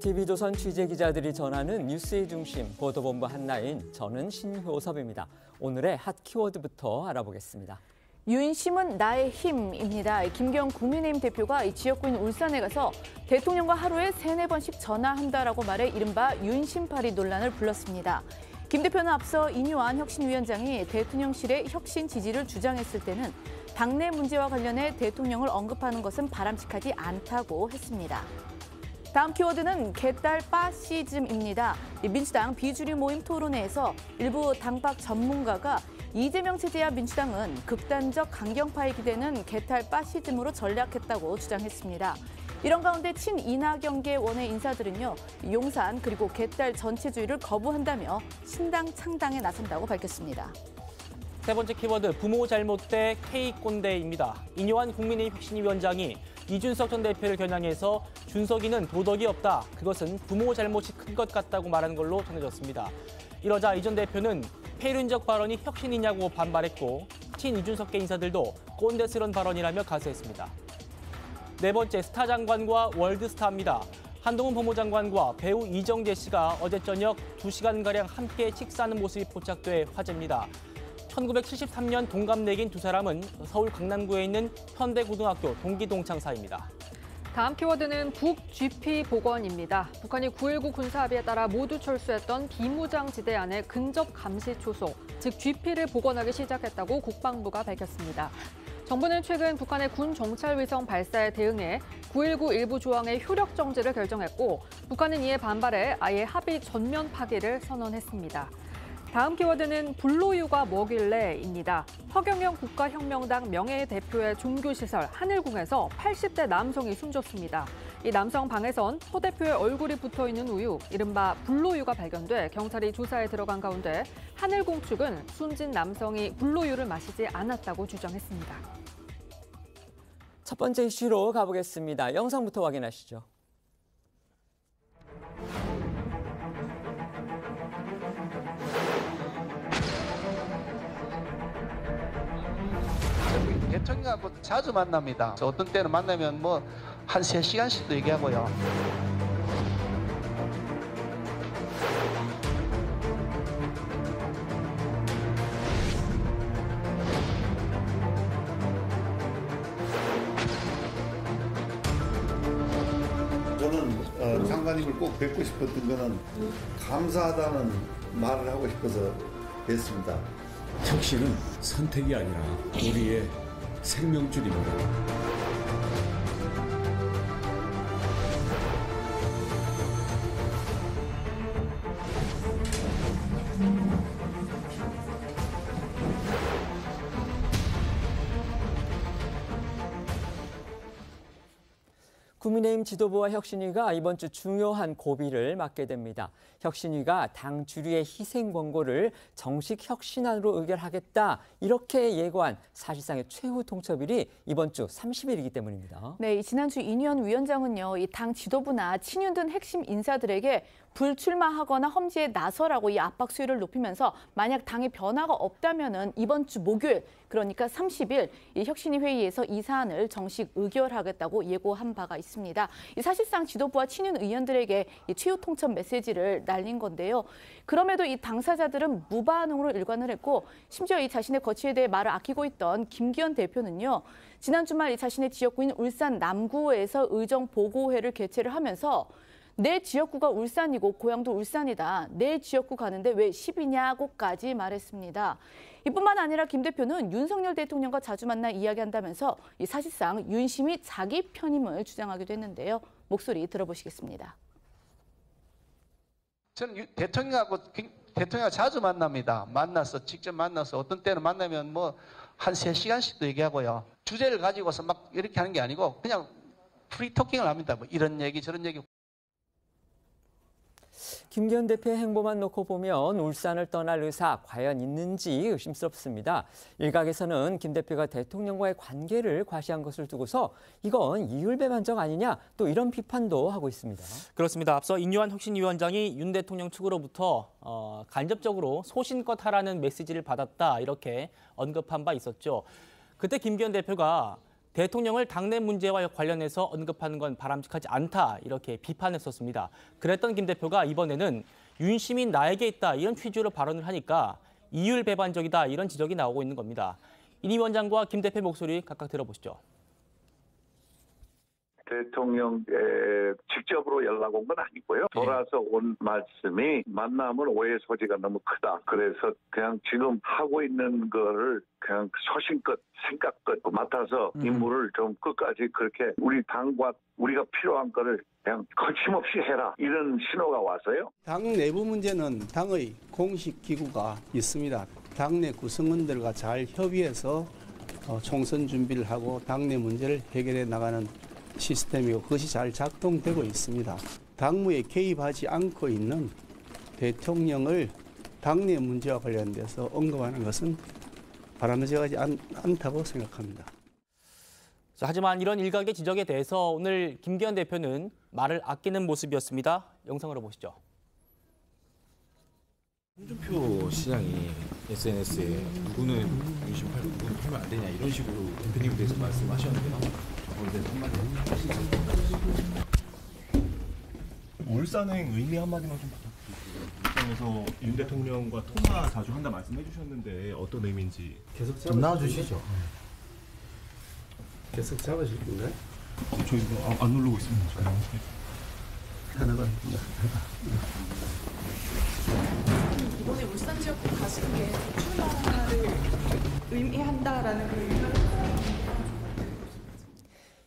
TV조선 취재기자들이 전하는 뉴스의 중심, 보도본부 한라인, 저는 신효섭입니다. 오늘의 핫 키워드부터 알아보겠습니다. 윤심은 나의 힘입니다. 김기현 국민의힘 대표가 지역구인 울산에 가서 대통령과 하루에 3-4번씩 전화한다라고 말해 이른바 윤심팔이 논란을 불렀습니다. 김 대표는 앞서 인유한 혁신위원장이 대통령실의 혁신 지지를 주장했을 때는 당내 문제와 관련해 대통령을 언급하는 것은 바람직하지 않다고 했습니다. 다음 키워드는 개딸 빠시즘입니다. 민주당 비주류 모임 토론회에서 일부 당박 전문가가 이재명 체제와 민주당은 극단적 강경파에 기대는 개딸 빠시즘으로 전략했다고 주장했습니다. 이런 가운데 친이낙연계 원외 인사들은요, 용산 그리고 개딸 전체주의를 거부한다며 신당 창당에 나선다고 밝혔습니다. 세 번째 키워드, 부모 잘못 대 K꼰대입니다. 인요한 국민의힘 혁신위원장이 이준석 전 대표를 겨냥해서 준석이는 도덕이 없다. 그것은 부모 잘못이 큰 것 같다고 말하는 걸로 전해졌습니다. 이러자 이 전 대표는 폐륜적 발언이 혁신이냐고 반발했고 친이준석계 인사들도 꼰대스러운 발언이라며 가세했습니다. 네 번째, 스타 장관과 월드스타입니다. 한동훈 법무장관과 배우 이정재 씨가 어제 저녁 2시간가량 함께 식사하는 모습이 포착돼 화제입니다. 1973년 동갑내기인 두 사람은 서울 강남구에 있는 현대고등학교 동기 동창 사이입니다. 다음 키워드는 북-GP 복원입니다. 북한이 9.19 군사합의에 따라 모두 철수했던 비무장지대 안에 근접 감시 초소, 즉 GP를 복원하기 시작했다고 국방부가 밝혔습니다. 정부는 최근 북한의 군 정찰 위성 발사에 대응해 9.19 일부 조항의 효력 정지를 결정했고, 북한은 이에 반발해 아예 합의 전면 파기를 선언했습니다. 다음 키워드는 불로유가 뭐길래입니다. 허경영 국가혁명당 명예대표의 종교시설 하늘궁에서 80대 남성이 숨졌습니다. 이 남성 방에선 허 대표의 얼굴이 붙어있는 우유, 이른바 불로유가 발견돼 경찰이 조사에 들어간 가운데 하늘궁 측은 숨진 남성이 불로유를 마시지 않았다고 주장했습니다. 첫 번째 이슈로 가보겠습니다. 영상부터 확인하시죠. 대통령하고 자주 만납니다. 어떤 때는 만나면 한 3시간씩도 얘기하고요. 저는 장관님을 꼭 뵙고 싶었던 거는 감사하다는 말을 하고 싶어서 뵀습니다. 혁신은 선택이 아니라 우리의 생명줄입니다. 국민의힘 지도부와 혁신위가 이번 주 중요한 고비를 맞게 됩니다. 혁신위가 당 주류의 희생 권고를 정식 혁신안으로 의결하겠다, 이렇게 예고한 사실상의 최후 통첩일이 이번 주 30일이기 때문입니다. 네, 지난주 인유한 위원장은요, 이 당 지도부나 친윤 등 핵심 인사들에게 불출마하거나 험지에 나서라고 이 압박 수위를 높이면서 만약 당의 변화가 없다면은 이번 주 목요일, 그러니까 30일 이 혁신위 회의에서 이 사안을 정식 의결하겠다고 예고한 바가 있습니다. 이 사실상 지도부와 친윤 의원들에게 이 최후 통첩 메시지를 날린 건데요. 그럼에도 이 당사자들은 무반응으로 일관을 했고, 심지어 이 자신의 거취에 대해 말을 아끼고 있던 김기현 대표는요, 지난 주말 이 자신의 지역구인 울산 남구에서 의정 보고회를 개최를 하면서 내 지역구가 울산이고 고향도 울산이다. 내 지역구 가는데 왜 10이냐고까지 말했습니다. 이뿐만 아니라 김 대표는 윤석열 대통령과 자주 만나 이야기한다면서 이 사실상 윤심이 자기 편임을 주장하기도 했는데요. 목소리 들어보시겠습니다. 저는 대통령하고 자주 만납니다. 직접 만나서 어떤 때는 만나면 한 3시간씩도 얘기하고요. 주제를 가지고서 막 이렇게 하는 게 아니고 그냥 프리토킹을 합니다. 이런 얘기 저런 얘기. 김기현 대표의 행보만 놓고 보면 울산을 떠날 의사 과연 있는지 의심스럽습니다. 일각에서는 김 대표가 대통령과의 관계를 과시한 것을 두고서 이건 이율배반적 아니냐, 또 이런 비판도 하고 있습니다. 그렇습니다. 앞서 인요한 혁신위원장이 윤 대통령 측으로부터 간접적으로 소신껏 하라는 메시지를 받았다, 이렇게 언급한 바 있었죠. 그때 김기현 대표가 대통령을 당내 문제와 관련해서 언급하는 건 바람직하지 않다 이렇게 비판했었습니다. 그랬던 김 대표가 이번에는 윤심이 나에게 있다 이런 취지로 발언을 하니까 이율배반적이다 이런 지적이 나오고 있는 겁니다. 인 위원장과 김 대표 목소리 각각 들어보시죠. 대통령에 직접으로 연락 온 건 아니고요. 돌아서 온 말씀이 만남은 오해 소지가 너무 크다. 그래서 그냥 지금 하고 있는 거를 그냥 소신껏 생각껏 맡아서 임무를 좀 끝까지 그렇게 우리 당과 우리가 필요한 거를 그냥 거침없이 해라. 이런 신호가 와서요. 당 내부 문제는 당의 공식 기구가 있습니다. 당내 구성원들과 잘 협의해서 총선 준비를 하고 당내 문제를 해결해 나가는 시스템이고 그것이 잘 작동되고 있습니다. 당무에 개입하지 않고 있는 대통령을 당내 문제와 관련돼서 언급하는 것은 바람직하지 않다고 생각합니다. 자, 하지만 이런 일각의 지적에 대해서 오늘 김기현 대표는 말을 아끼는 모습이었습니다. 영상으로 보시죠. 홍준표 시장이 SNS에 누구는 윤심 팔고 누구는 팔면 안 되냐 이런 식으로 대표님에 대해서 말씀하셨는데요. 울산행 의미 한마디만 좀 부탁드릴게요. 울산에서 윤 대통령과 통화 자주 한다 말씀해 주셨는데 어떤 의미인지 계속 좀 나와주시죠. 계속 잡으실 건가요? 저희 안 누르고 있습니다. 하나가 이번에 울산 지역 가시는 게 출마를 의미한다라는 그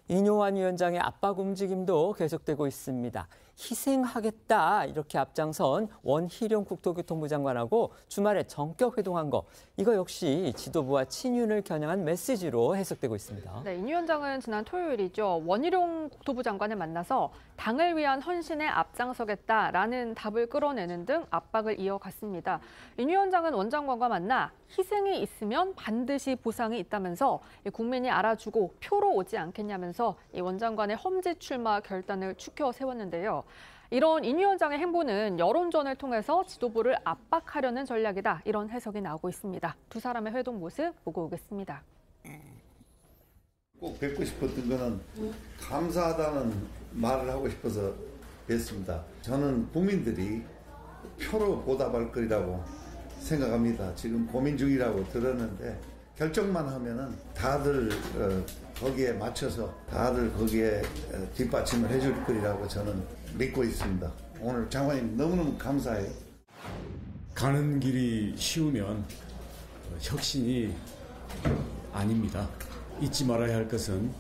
인요한 위원장의 압박 움직임도 계속되고 있습니다. 희생하겠다 이렇게 앞장선 원희룡 국토교통부 장관하고 주말에 전격 회동한 거 이거 역시 지도부와 친윤을 겨냥한 메시지로 해석되고 있습니다. 네, 인 위원장은 지난 토요일이죠. 원희룡 국토부 장관을 만나서 당을 위한 헌신에 앞장서겠다라는 답을 끌어내는 등 압박을 이어갔습니다. 인 위원장은 원 장관과 만나 희생이 있으면 반드시 보상이 있다면서 국민이 알아주고 표로 오지 않겠냐면서 원 장관의 험지 출마 결단을 추켜 세웠는데요. 이런 인 위원장의 행보는 여론전을 통해서 지도부를 압박하려는 전략이다. 이런 해석이 나오고 있습니다. 두 사람의 회동 모습 보고 오겠습니다. 꼭 뵙고 싶었던 거는 감사하다는 말을 하고 싶어서 뵀습니다. 저는 국민들이 표로 보답할 거리라고 생각합니다. 지금 고민 중이라고 들었는데 결정만 하면은 다들 거기에 맞춰서 다들 거기에 뒷받침을 해줄 거리라고 저는 믿고 있습니다. 오늘 장관님 너무너무 감사해요. 가는 길이 쉬우면 혁신이 아닙니다. 잊지 말아야 할 것은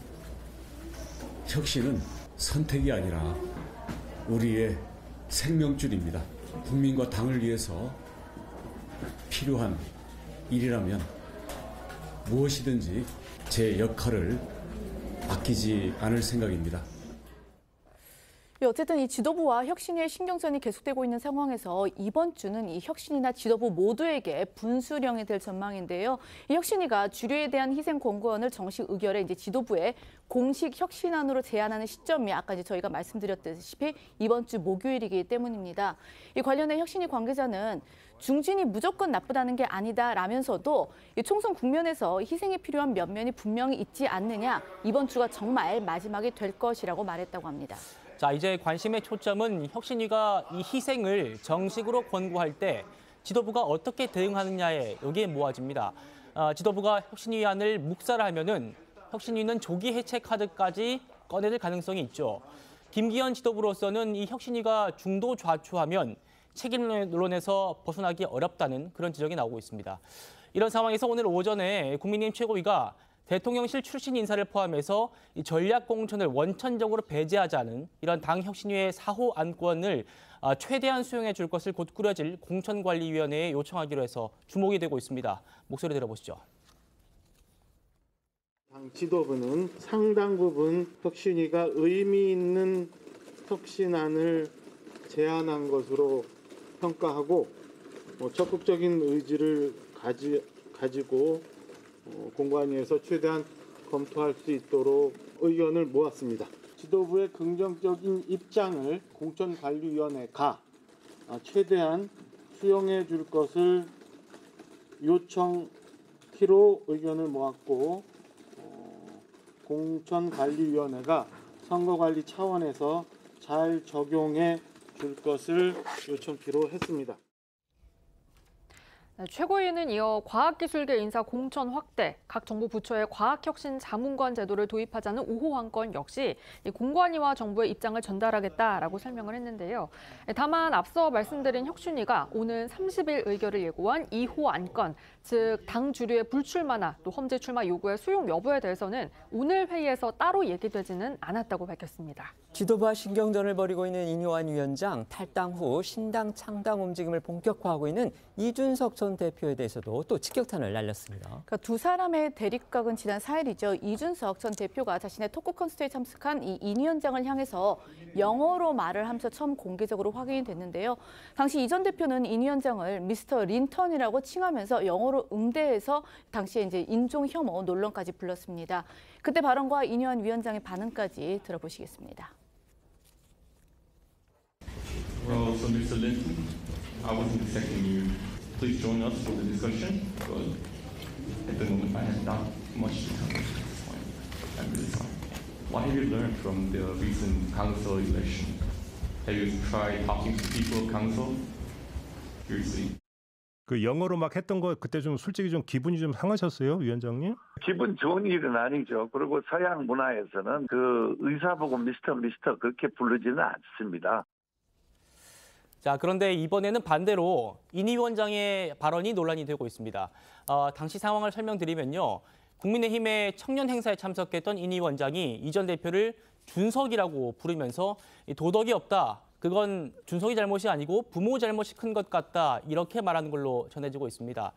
혁신은 선택이 아니라 우리의 생명줄입니다. 국민과 당을 위해서 필요한 일이라면 무엇이든지 제 역할을 아끼지 않을 생각입니다. 어쨌든 이 지도부와 혁신의 신경전이 계속되고 있는 상황에서 이번 주는 이 혁신이나 지도부 모두에게 분수령이 될 전망인데요. 이 혁신이가 주류에 대한 희생 권고안을 정식 의결해 이제 지도부에 공식 혁신안으로 제안하는 시점이 아까 이제 저희가 말씀드렸다시피 이번 주 목요일이기 때문입니다. 이 관련해 혁신이 관계자는 중진이 무조건 나쁘다는 게 아니다라면서도 이 총선 국면에서 희생이 필요한 면면이 분명히 있지 않느냐, 이번 주가 정말 마지막이 될 것이라고 말했다고 합니다. 자, 이제 관심의 초점은 혁신위가 이 희생을 정식으로 권고할 때 지도부가 어떻게 대응하느냐에 여기에 모아집니다. 지도부가 혁신위안을 묵살하면은 혁신위는 조기 해체 카드까지 꺼내들 가능성이 있죠. 김기현 지도부로서는 이 혁신위가 중도 좌초하면 책임론에서 벗어나기 어렵다는 그런 지적이 나오고 있습니다. 이런 상황에서 오늘 오전에 국민의힘 최고위가 대통령실 출신 인사를 포함해서 이 전략 공천을 원천적으로 배제하자는 이런 당 혁신위의 4호 안건을 최대한 수용해 줄 것을 곧 꾸려질 공천관리위원회에 요청하기로 해서 주목이 되고 있습니다. 목소리 들어보시죠. 당 지도부는 상당 부분 혁신위가 의미 있는 혁신안을 제안한 것으로 평가하고 적극적인 의지를 가지고 공관위에서 최대한 검토할 수 있도록 의견을 모았습니다. 지도부의 긍정적인 입장을 공천관리위원회가 최대한 수용해 줄 것을 요청키로 의견을 모았고 공천관리위원회가 선거관리 차원에서 잘 적용해 줄 것을 요청키로 했습니다. 최고위는 이어 과학기술계 인사 공천 확대, 각 정부 부처의 과학혁신 자문관 제도를 도입하자는 5호 안건 역시 공관위와 정부의 입장을 전달하겠다라고 설명을 했는데요. 다만 앞서 말씀드린 혁신위가 오는 30일 의결을 예고한 2호 안건, 즉 당 주류의 불출마나 또 험지 출마 요구의 수용 여부에 대해서는 오늘 회의에서 따로 얘기되지는 않았다고 밝혔습니다. 지도부와 신경전을 벌이고 있는 인요한 위원장, 탈당 후 신당 창당 움직임을 본격화하고 있는 이준석 전 대표에 대해서도 또 직격탄을 날렸습니다. 그러니까 두 사람의 대립각은 지난 4일이죠. 이준석 전 대표가 자신의 토크 콘서트에 참석한 이 위원장을 향해서 영어로 말을 하면서 처음 공개적으로 확인이 됐는데요. 당시 이 전 대표는 이 위원장을 미스터 린턴이라고 칭하면서 영어로 응대해서 당시에 이제 인종 혐오 논란까지 불렀습니다. 그때 발언과 인요한 위원장의 반응까지 들어보시겠습니다. Well, so Mr. Linton, I wasn't expecting you. Please join us for the discussion. But at the moment, I have not much to tell you at this point. I'm really sorry. What have you learned from the recent council election? Have you tried talking to people of council? Seriously. 그 영어로 막 했던 거 그때 좀 솔직히 좀 기분이 좀 상하셨어요, 위원장님? 기분 좋은 일은 아니죠. 그리고 서양 문화에서는 그 의사 보고 미스터 그렇게 부르지는 않습니다. 자, 그런데 이번에는 반대로 인 위원장의 발언이 논란이 되고 있습니다. 당시 상황을 설명드리면요. 국민의힘의 청년 행사에 참석했던 인 위원장이 이 전 대표를 준석이라고 부르면서 도덕이 없다. 그건 준석이 잘못이 아니고 부모 잘못이 큰 것 같다. 이렇게 말하는 걸로 전해지고 있습니다.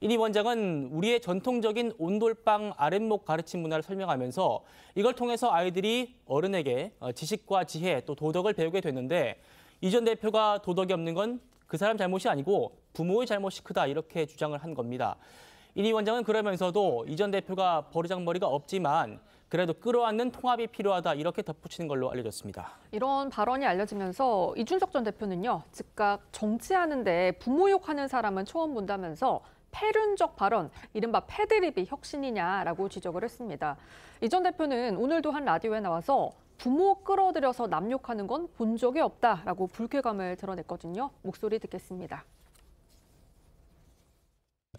인 위원장은 우리의 전통적인 온돌방 아랫목 가르침 문화를 설명하면서 이걸 통해서 아이들이 어른에게 지식과 지혜 또 도덕을 배우게 됐는데 이 전 대표가 도덕이 없는 건 그 사람 잘못이 아니고 부모의 잘못이 크다 이렇게 주장을 한 겁니다. 인 위원장은 그러면서도 이 전 대표가 버르장머리가 없지만 그래도 끌어안는 통합이 필요하다 이렇게 덧붙이는 걸로 알려졌습니다. 이런 발언이 알려지면서 이준석 전 대표는요. 즉각 정치하는데 부모 욕하는 사람은 처음 본다면서 패륜적 발언, 이른바 패드립이 혁신이냐라고 지적을 했습니다. 이 전 대표는 오늘도 한 라디오에 나와서 부모 끌어들여서 남 욕하는 건 본 적이 없다라고 불쾌감을 드러냈거든요. 목소리 듣겠습니다.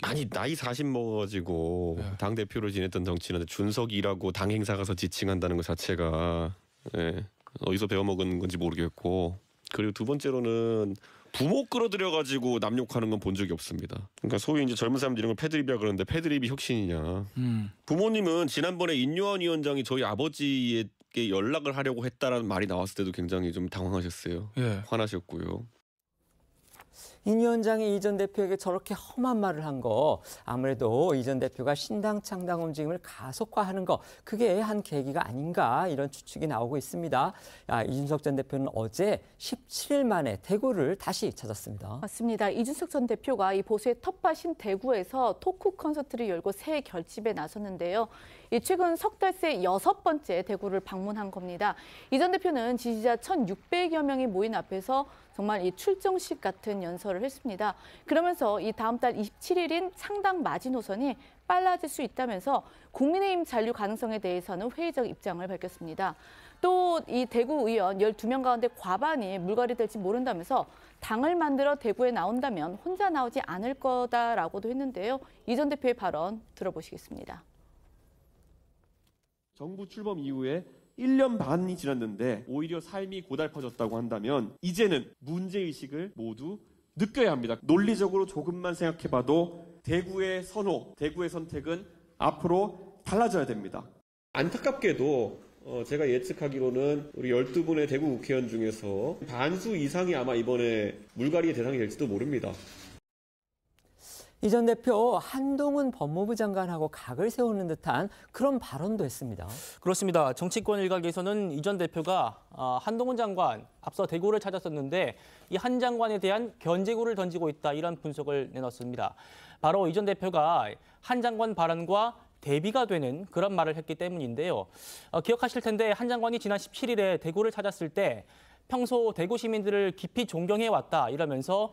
아니 나이 40 먹어가지고 당대표를 지냈던 정치인한테 준석이라고 당 행사 가서 지칭한다는 것 자체가 어디서 배워먹은 건지 모르겠고 그리고 두 번째로는 부모 끌어들여가지고 남 욕하는 건 본 적이 없습니다. 그러니까 소위 이제 젊은 사람들이 이런 걸 패드립이라 그러는데 패드립이 혁신이냐. 부모님은 지난번에 인요한 위원장이 저희 아버지에게 연락을 하려고 했다라는 말이 나왔을 때도 굉장히 좀 당황하셨어요. 화나셨고요. 인 위원장이 이 전 대표에게 저렇게 험한 말을 한 거 아무래도 이 전 대표가 신당 창당 움직임을 가속화하는 거 그게 한 계기가 아닌가 이런 추측이 나오고 있습니다. 이준석 전 대표는 어제 17일 만에 대구를 다시 찾았습니다. 맞습니다. 이준석 전 대표가 이 보수의 텃밭인 대구에서 토크 콘서트를 열고 새 결집에 나섰는데요. 최근 석 달 새 6번째 대구를 방문한 겁니다. 이 전 대표는 지지자 1,600여 명이 모인 앞에서 정말 이 출정식 같은 연설을 했습니다. 그러면서 이 다음 달 27일인 창당 마지노선이 빨라질 수 있다면서 국민의힘 잔류 가능성에 대해서는 회의적 입장을 밝혔습니다. 또 이 대구 의원 12명 가운데 과반이 물갈이 될지 모른다면서 당을 만들어 대구에 나온다면 혼자 나오지 않을 거다라고도 했는데요. 이 전 대표의 발언 들어보시겠습니다. 정부 출범 이후에 1년 반이 지났는데 오히려 삶이 고달퍼졌다고 한다면 이제는 문제의식을 모두 느껴야 합니다. 논리적으로 조금만 생각해봐도 대구의 선호, 대구의 선택은 앞으로 달라져야 됩니다. 안타깝게도 제가 예측하기로는 우리 12분의 대구 국회의원 중에서 반수 이상이 아마 이번에 물갈이의 대상이 될지도 모릅니다. 이 전 대표 한동훈 법무부 장관하고 각을 세우는 듯한 그런 발언도 했습니다. 그렇습니다. 정치권 일각에서는 이 전 대표가 한동훈 장관 앞서 대구를 찾았었는데 이 한 장관에 대한 견제구를 던지고 있다 이런 분석을 내놨습니다. 바로 이 전 대표가 한 장관 발언과 대비가 되는 그런 말을 했기 때문인데요. 기억하실 텐데 한 장관이 지난 17일에 대구를 찾았을 때 평소 대구 시민들을 깊이 존경해왔다 이러면서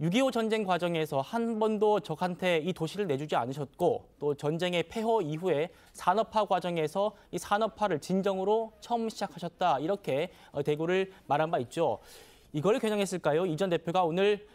6.25 전쟁 과정에서 한 번도 적한테 이 도시를 내주지 않으셨고 또 전쟁의 폐허 이후에 산업화 과정에서 이 산업화를 진정으로 처음 시작하셨다. 이렇게 대구를 말한 바 있죠. 이걸 겨냥했을까요? 이 전 대표가 오늘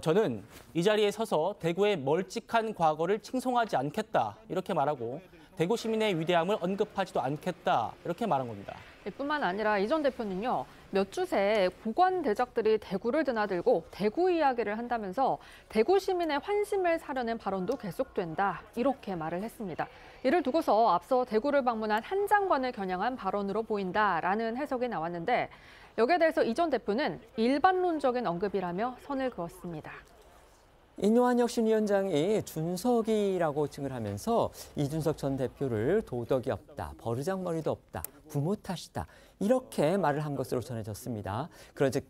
저는 이 자리에 서서 대구의 멀찍한 과거를 칭송하지 않겠다. 이렇게 말하고 대구 시민의 위대함을 언급하지도 않겠다. 이렇게 말한 겁니다. 뿐만 아니라 이 전 대표는요. 몇 주 새 고관 대작들이 대구를 드나들고 대구 이야기를 한다면서 대구 시민의 환심을 사려는 발언도 계속된다. 이렇게 말을 했습니다. 이를 두고서 앞서 대구를 방문한 한 장관을 겨냥한 발언으로 보인다라는 해석이 나왔는데 여기에 대해서 이 전 대표는 일반론적인 언급이라며 선을 그었습니다. 인요한 혁신위원장이 준석이라고 칭을 하면서 이준석 전 대표를 도덕이 없다, 버르장머리도 없다, 부모 탓이다 이렇게 말을 한 것으로 전해졌습니다.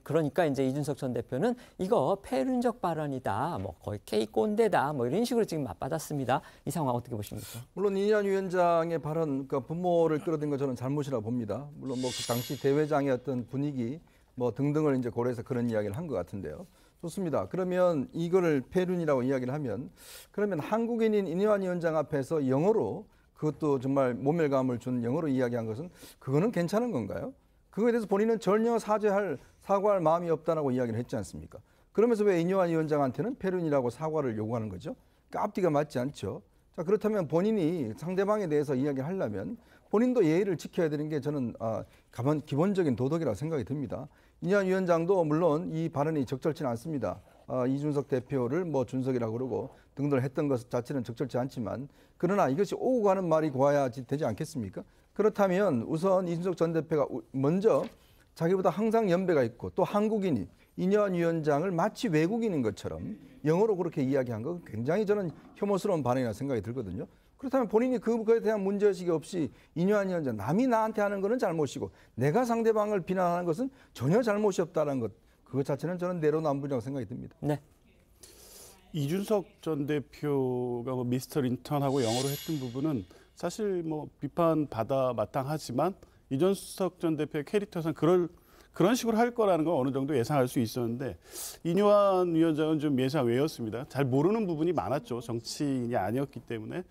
그러니까 이제 이준석 전 대표는 이거 폐륜적 발언이다, 뭐 거의 K 꼰대다, 뭐 이런 식으로 지금 맞받았습니다. 이 상황 어떻게 보십니까? 물론 인요한 위원장의 발언, 그러니까 부모를 끌어든 건 저는 잘못이라고 봅니다. 물론 뭐 그 당시 대회장의 어떤 분위기 뭐 등등을 이제 고려해서 그런 이야기를 한 것 같은데요. 좋습니다. 그러면 이거를 폐륜이라고 이야기를 하면 그러면 한국인인 인요한 위원장 앞에서 영어로 그것도 정말 모멸감을 준 영어로 이야기한 것은 그거는 괜찮은 건가요? 그거에 대해서 본인은 전혀 사과할 마음이 없다라고 이야기를 했지 않습니까? 그러면서 왜 인요한 위원장한테는 폐륜이라고 사과를 요구하는 거죠? 그러니까 앞뒤가 맞지 않죠. 자, 그렇다면 본인이 상대방에 대해서 이야기를 하려면 본인도 예의를 지켜야 되는 게 저는 기본적인 도덕이라고 생각이 듭니다. 인요한 위원장도 물론 이 발언이 적절치는 않습니다. 이준석 대표를 뭐 준석이라고 그러고 등등을 했던 것 자체는 적절치 않지만 그러나 이것이 오고 가는 말이 고와야 되지 않겠습니까? 그렇다면 우선 이준석 전 대표가 먼저 자기보다 항상 연배가 있고 또 한국인이 인요한 위원장을 마치 외국인인 것처럼 영어로 그렇게 이야기한 거 굉장히 저는 혐오스러운 발언이라고 생각이 들거든요. 그렇다면 본인이 그거에 대한 문제의식이 없이 인요한 위원장, 남이 나한테 하는 거는 잘못이고 내가 상대방을 비난하는 것은 전혀 잘못이 없다는 것, 그것 자체는 저는 내로남불이라고 생각이 듭니다. 네. 이준석 전 대표가 뭐 미스터 린턴하고 영어로 했던 부분은 사실 뭐 비판받아 마땅하지만 이준석 전 대표의 캐릭터상 그런 식으로 할 거라는 건 어느 정도 예상할 수 있었는데 인요한 위원장은 좀 예상 외였습니다. 잘 모르는 부분이 많았죠. 정치인이 아니었기 때문에.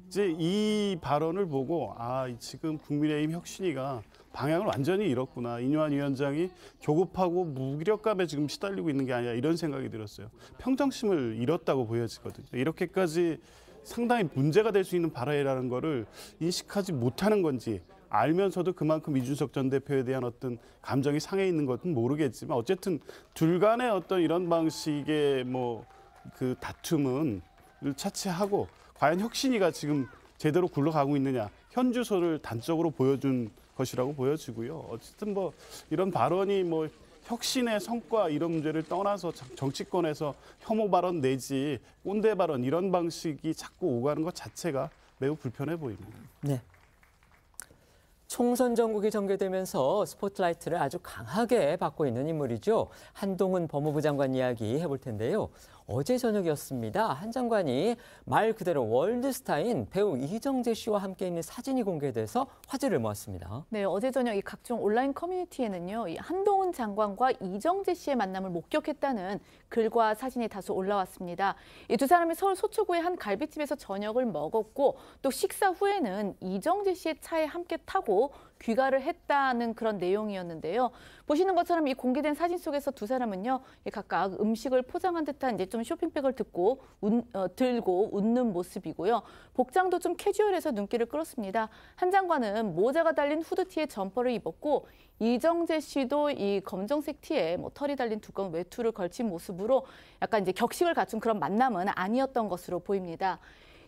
이제 이 발언을 보고 지금 국민의힘 혁신위가 방향을 완전히 잃었구나. 인요한 위원장이 조급하고 무기력감에 지금 시달리고 있는 게 아니라 이런 생각이 들었어요. 평정심을 잃었다고 보여지거든요. 이렇게까지 상당히 문제가 될 수 있는 발언이라는 거를 인식하지 못하는 건지 알면서도 그만큼 이준석 전 대표에 대한 어떤 감정이 상해 있는 것은 모르겠지만 어쨌든 둘 간의 어떤 이런 방식의 뭐 그 다툼은 차치하고 과연 혁신위가 지금 제대로 굴러가고 있느냐 현 주소를 단적으로 보여준 것이라고 보여지고요. 어쨌든 뭐 이런 발언이 뭐 혁신의 성과 이런 문제를 떠나서 정치권에서 혐오 발언 내지 꼰대 발언 이런 방식이 자꾸 오가는 것 자체가 매우 불편해 보입니다. 네. 총선 전국이 전개되면서 스포트라이트를 아주 강하게 받고 있는 인물이죠. 한동훈 법무부 장관 이야기 해볼 텐데요. 어제 저녁이었습니다. 한 장관이 말 그대로 월드스타인 배우 이정재 씨와 함께 있는 사진이 공개돼서 화제를 모았습니다. 네, 어제 저녁 이 각종 온라인 커뮤니티에는요, 이 한동훈 장관과 이정재 씨의 만남을 목격했다는 글과 사진이 다수 올라왔습니다. 이 두 사람이 서울 서초구의 한 갈비집에서 저녁을 먹었고 또 식사 후에는 이정재 씨의 차에 함께 타고 귀가를 했다는 그런 내용이었는데요. 보시는 것처럼 이 공개된 사진 속에서 두 사람은요, 각각 음식을 포장한 듯한 이제 좀 쇼핑백을 들고 웃는 모습이고요. 복장도 좀 캐주얼해서 눈길을 끌었습니다. 한 장관은 모자가 달린 후드티에 점퍼를 입었고 이정재 씨도 이 검정색 티에 뭐 털이 달린 두꺼운 외투를 걸친 모습으로 약간 이제 격식을 갖춘 그런 만남은 아니었던 것으로 보입니다.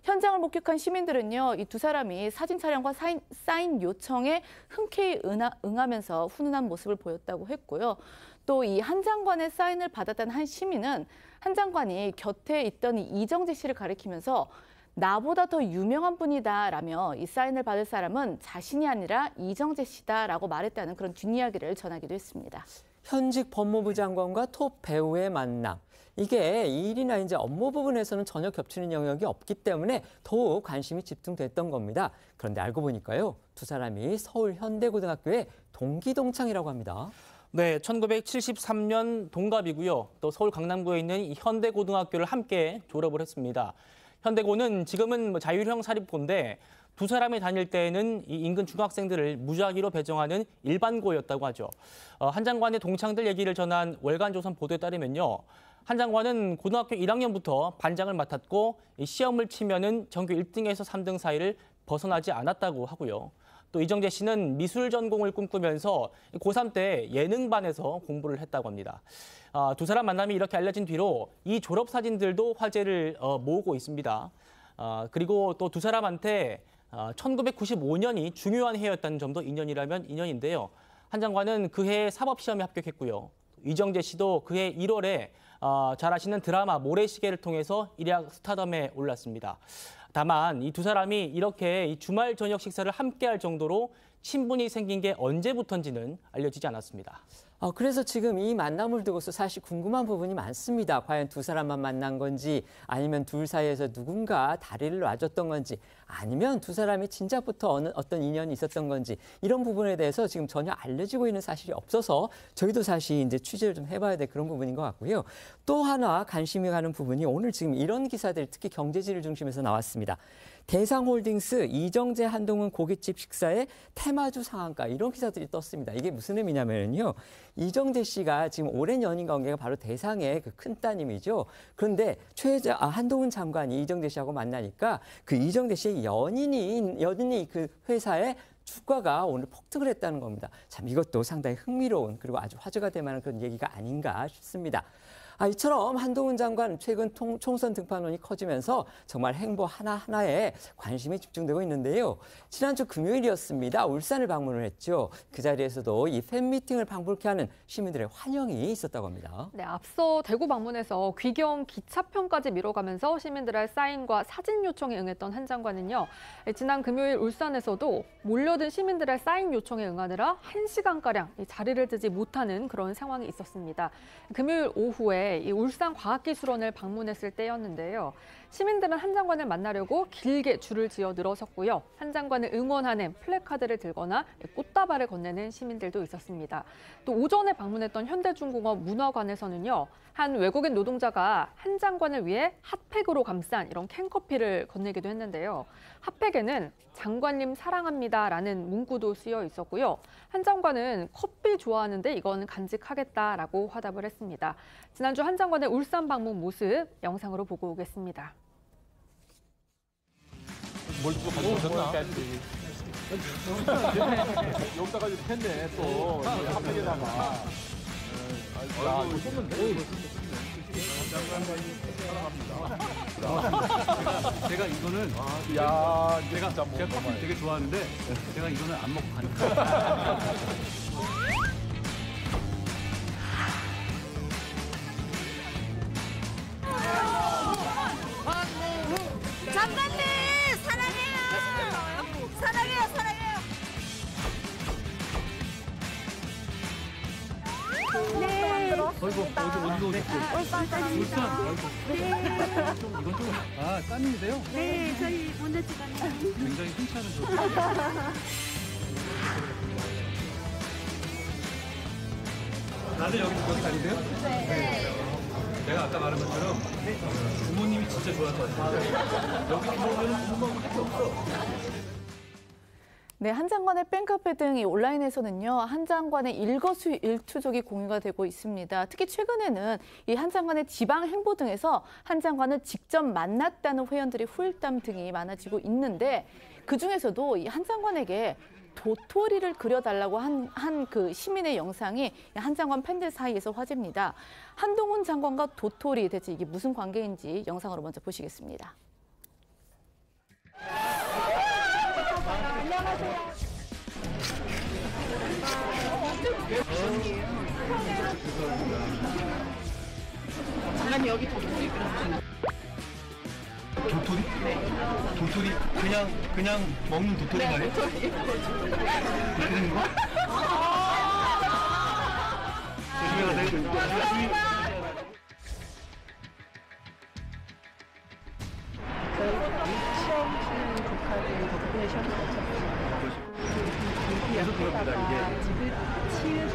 현장을 목격한 시민들은요, 이 두 사람이 사진 촬영과 사인 요청에 흔쾌히 응하면서 훈훈한 모습을 보였다고 했고요. 또 이 한 장관의 사인을 받았다는 한 시민은 한 장관이 곁에 있던 이정재 씨를 가리키면서 나보다 더 유명한 분이다라며 이 사인을 받을 사람은 자신이 아니라 이정재 씨다라고 말했다는 그런 뒷이야기를 전하기도 했습니다. 현직 법무부 장관과 톱 배우의 만남. 이게 일이나 이제 업무 부분에서는 전혀 겹치는 영역이 없기 때문에 더욱 관심이 집중됐던 겁니다. 그런데 알고 보니까요, 두 사람이 서울 현대고등학교의 동기동창이라고 합니다. 네, 1973년 동갑이고요. 또 서울 강남구에 있는 이 현대고등학교를 함께 졸업을 했습니다. 현대고는 지금은 자율형 사립고인데 두 사람이 다닐 때에는 이 인근 중학생들을 무작위로 배정하는 일반고였다고 하죠. 한 장관의 동창들 얘기를 전한 월간조선 보도에 따르면요. 한 장관은 고등학교 1학년부터 반장을 맡았고 이 시험을 치면은 전교 1등에서 3등 사이를 벗어나지 않았다고 하고요. 또 이정재 씨는 미술 전공을 꿈꾸면서 고3 때 예능반에서 공부를 했다고 합니다. 두 사람 만남이 이렇게 알려진 뒤로 이 졸업 사진들도 화제를 모으고 있습니다. 그리고 또 두 사람한테 1995년이 중요한 해였다는 점도 인연이라면 인연인데요. 한 장관은 그 해에 사법시험에 합격했고요. 이정재 씨도 그해 1월에 잘 아시는 드라마 모래시계를 통해서 일약 스타덤에 올랐습니다. 다만 이 두 사람이 이렇게 이 주말 저녁 식사를 함께할 정도로 친분이 생긴 게 언제부터인지는 알려지지 않았습니다. 그래서 지금 이 만남을 두고서 사실 궁금한 부분이 많습니다. 과연 두 사람만 만난 건지 아니면 둘 사이에서 누군가 다리를 놔줬던 건지 아니면 두 사람이 진작부터 어떤 인연이 있었던 건지 이런 부분에 대해서 지금 전혀 알려지고 있는 사실이 없어서 저희도 사실 이제 취재를 좀 해봐야 될 그런 부분인 것 같고요. 또 하나 관심이 가는 부분이 오늘 지금 이런 기사들이 특히 경제지를 중심해서 나왔습니다. 대상홀딩스 이정재 한동훈 고깃집 식사에 테마주 상한가 이런 기사들이 떴습니다. 이게 무슨 의미냐면요. 이정재 씨가 지금 오랜 연인 관계가 바로 대상의 그 큰 따님이죠. 그런데 한동훈 장관이 이정재 씨하고 만나니까 그 이정재 씨의 연인이 그 회사에 주가가 오늘 폭등을 했다는 겁니다. 참 이것도 상당히 흥미로운 그리고 아주 화제가 될 만한 그런 얘기가 아닌가 싶습니다. 이처럼 한동훈 장관 최근 총선 등판론이 커지면서 정말 행보 하나하나에 관심이 집중되고 있는데요. 지난주 금요일이었습니다. 울산을 방문을 했죠. 그 자리에서도 이 팬미팅을 방불케 하는 시민들의 환영이 있었다고 합니다. 네, 앞서 대구 방문해서 귀경 기차편까지 미뤄가면서 시민들의 사인과 사진 요청에 응했던 한 장관은요. 지난 금요일 울산에서도 몰려든 시민들의 사인 요청에 응하느라 1시간가량 자리를 뜨지 못하는 그런 상황이 있었습니다. 금요일 오후에 이 울산과학기술원을 방문했을 때였는데요. 시민들은 한 장관을 만나려고 길게 줄을 지어 늘어섰고요. 한 장관을 응원하는 플래카드를 들거나 꽃다발을 건네는 시민들도 있었습니다. 또 오전에 방문했던 현대중공업 문화관에서는요. 한 외국인 노동자가 한 장관을 위해 핫팩으로 감싼 이런 캔커피를 건네기도 했는데요. 핫팩에는 장관님 사랑합니다라는 문구도 쓰여 있었고요. 한 장관은 커피 좋아하는데 이건 간직하겠다라고 화답을 했습니다. 지난주 한 장관의 울산 방문 모습 영상으로 보고 오겠습니다. 뭘 또 가져오셨나? 여기다가 이렇게 했네, 또. 핫팩에다가. 야, 이거 썼는데? 제가 이거는 제가 커피 되게 좋아하는데 제가 이거는 안 먹고 가니까. 장관님 사랑해요. 사랑해요. 네. 어이구 어디서 오셨어요? 울산. 이건 좀 따님이세요? 네, 저희 모네치가님. 굉장히 흔치 않은 조. 다들 여기 다니세요? 네. 내가 아까 말한 것처럼 부모님이 진짜 좋아할 것 같아요. 여기 들어오면 부모님하고 할 게 없어. 네, 한 장관의 팬카페 등 온라인에서는요, 한 장관의 일거수일투족이 공유가 되고 있습니다. 특히 최근에는 이 한 장관의 지방 행보 등에서 한 장관을 직접 만났다는 회원들의 후일담 등이 많아지고 있는데 그 중에서도 이 한 장관에게 도토리를 그려달라고 한 그 시민의 영상이 한 장관 팬들 사이에서 화제입니다. 한동훈 장관과 도토리 대체 이게 무슨 관계인지 영상으로 먼저 보시겠습니다. 장관님 여기 도토리 도토리? 네. 도토리 그냥 먹는 도토리인가요? 네, 도토리. 그렇게 된 거? 시험 치는 조카들 덕분에 시험을 마쳤어요. 계속 그럽니다, 이게. 집을 치유해서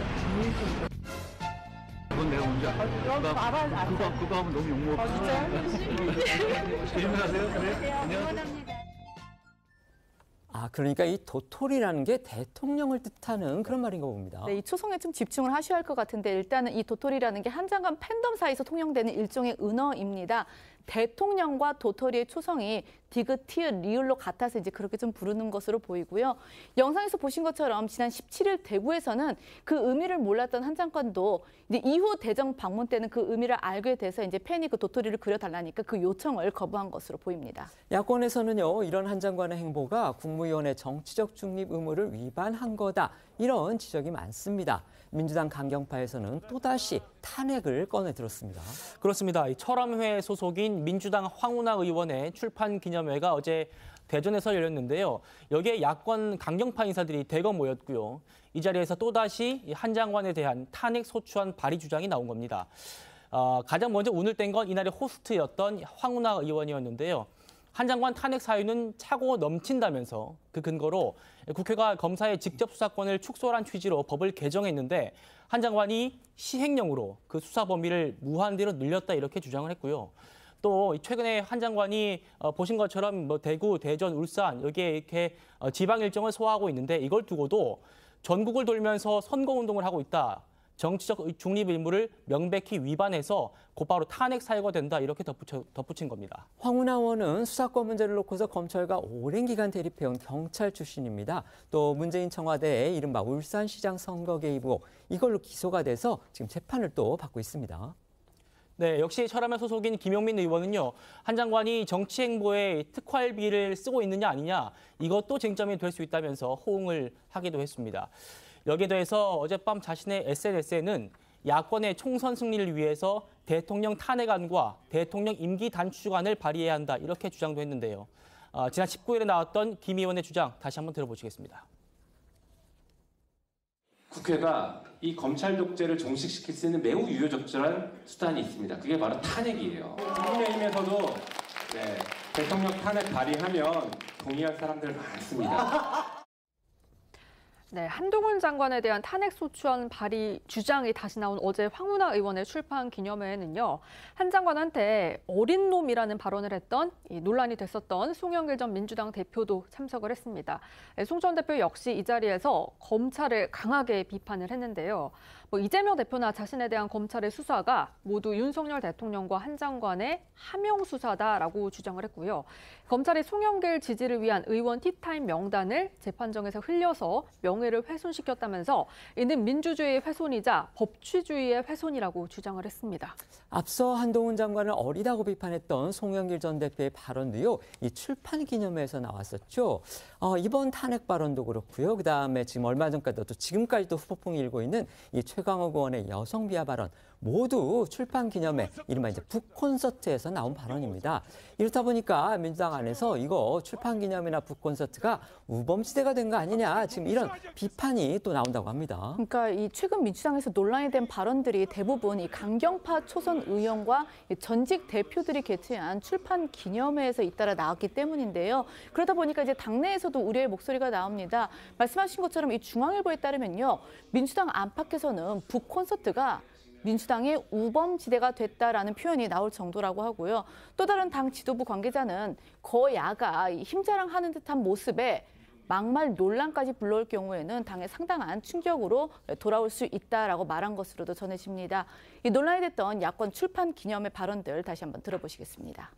그거 하면 너무 욕먹어. 질문하세요? 그래? 안녕하세요. 그러니까 이 도토리라는 게 대통령을 뜻하는 그런 말인가 봅니다. 네, 이 초성에 좀 집중을 하셔야 할 것 같은데 일단은 이 도토리라는 게 한장관 팬덤 사이에서 통용되는 일종의 은어입니다. 대통령과 도토리의 초성이 디귿, 티읕, 리을로 같아서 이제 그렇게 좀 부르는 것으로 보이고요. 영상에서 보신 것처럼 지난 17일 대구에서는 그 의미를 몰랐던 한 장관도 이제 이후 대정 방문 때는 그 의미를 알게 돼서 이제 팬이 그 도토리를 그려달라니까 그 요청을 거부한 것으로 보입니다. 야권에서는요, 이런 한 장관의 행보가 국무위원의 정치적 중립 의무를 위반한 거다, 이런 지적이 많습니다. 민주당 강경파에서는 또다시 탄핵을 꺼내 들었습니다. 그렇습니다. 이 철암회 소속인 민주당 황운하 의원의 출판 기념회가 어제 대전에서 열렸는데요. 여기에 야권 강경파 인사들이 대거 모였고요. 이 자리에서 또다시 한 장관에 대한 탄핵 소추안 발의 주장이 나온 겁니다. 가장 먼저 운을 뗀 건 이날의 호스트였던 황운하 의원이었는데요. 한 장관 탄핵 사유는 차고 넘친다면서 그 근거로 국회가 검사의 직접 수사권을 축소한 취지로 법을 개정했는데 한 장관이 시행령으로 그 수사 범위를 무한대로 늘렸다 이렇게 주장을 했고요. 또 최근에 한 장관이 보신 것처럼 뭐 대구, 대전, 울산 여기에 이렇게 지방 일정을 소화하고 있는데 이걸 두고도 전국을 돌면서 선거운동을 하고 있다. 정치적 중립 의무를 명백히 위반해서 곧바로 탄핵 사유가 된다 이렇게 덧붙인 겁니다. 황운하 의원은 수사권 문제를 놓고서 검찰과 오랜 기간 대립해온 경찰 출신입니다. 또 문재인 청와대의 이른바 울산시장 선거 개입 의혹, 이걸로 기소가 돼서 지금 재판을 또 받고 있습니다. 네, 역시 철암회 소속인 김용민 의원은요. 한 장관이 정치 행보에 특활비를 쓰고 있느냐 아니냐 이것도 쟁점이 될 수 있다면서 호응을 하기도 했습니다. 여기에 대해서 어젯밤 자신의 SNS에는 야권의 총선 승리를 위해서 대통령 탄핵안과 대통령 임기 단축안을 발의해야 한다 이렇게 주장도 했는데요. 지난 19일에 나왔던 김 의원의 주장 다시 한번 들어보시겠습니다. 국회가 이 검찰 독재를 종식시킬 수 있는 매우 유효적절한 수단이 있습니다. 그게 바로 탄핵이에요. 국민의힘에서도 대통령 탄핵 발의하면 동의할 사람들 많습니다. 네, 한동훈 장관에 대한 탄핵 소추안 발의 주장이 다시 나온 어제 황운하 의원의 출판 기념회에는요. 한 장관한테 어린 놈이라는 발언을 했던 논란이 됐었던 송영길 전 민주당 대표도 참석을 했습니다. 송 전 대표 역시 이 자리에서 검찰을 강하게 비판을 했는데요. 이재명 대표나 자신에 대한 검찰의 수사가 모두 윤석열 대통령과 한 장관의 하명 수사다라고 주장을 했고요. 검찰이 송영길 지지를 위한 의원 티타임 명단을 재판정에서 흘려서 명예를 훼손시켰다면서 이는 민주주의의 훼손이자 법치주의의 훼손이라고 주장을 했습니다. 앞서 한동훈 장관을 어리다고 비판했던 송영길 전 대표의 발언도요. 이 출판 기념회에서 나왔었죠. 이번 탄핵 발언도 그렇고요. 그다음에 지금 얼마 전까지도 또 지금까지도 후폭풍이 일고 있는 이 최강욱 의원의 여성 비하 발언 모두 출판 기념회 이른바 이제 북콘서트에서 나온 발언입니다. 이렇다 보니까 민주당 안에서 이거 출판 기념회나 북콘서트가 우범지대가 된 거 아니냐 지금 이런 비판이 또 나온다고 합니다. 그러니까 이 최근 민주당에서 논란이 된 발언들이 대부분 이 강경파 초선 의원과 전직 대표들이 개최한 출판 기념회에서 잇따라 나왔기 때문인데요. 그러다 보니까 이제 당내에서도 우려의 목소리가 나옵니다. 말씀하신 것처럼 이 중앙일보에 따르면요, 민주당 안팎에서는 북콘서트가 민주당의 우범지대가 됐다라는 표현이 나올 정도라고 하고요. 또 다른 당 지도부 관계자는 거야가 힘자랑하는 듯한 모습에 막말 논란까지 불러올 경우에는 당에 상당한 충격으로 돌아올 수 있다라고 말한 것으로도 전해집니다. 이 논란이 됐던 야권 출판 기념회 발언들 다시 한번 들어보시겠습니다.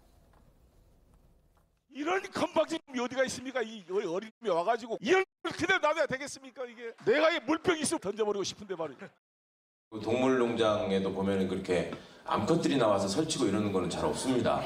이런 건방짐이 어디가 있습니까? 이 어린이 와가지고 이런 그대로 놔둬야 되겠습니까? 이게 내가 이 물병 있으면 던져버리고 싶은데 말이야. 동물농장에도 보면은 그렇게 암컷들이 나와서 설치고 이러는 거는 잘 없습니다.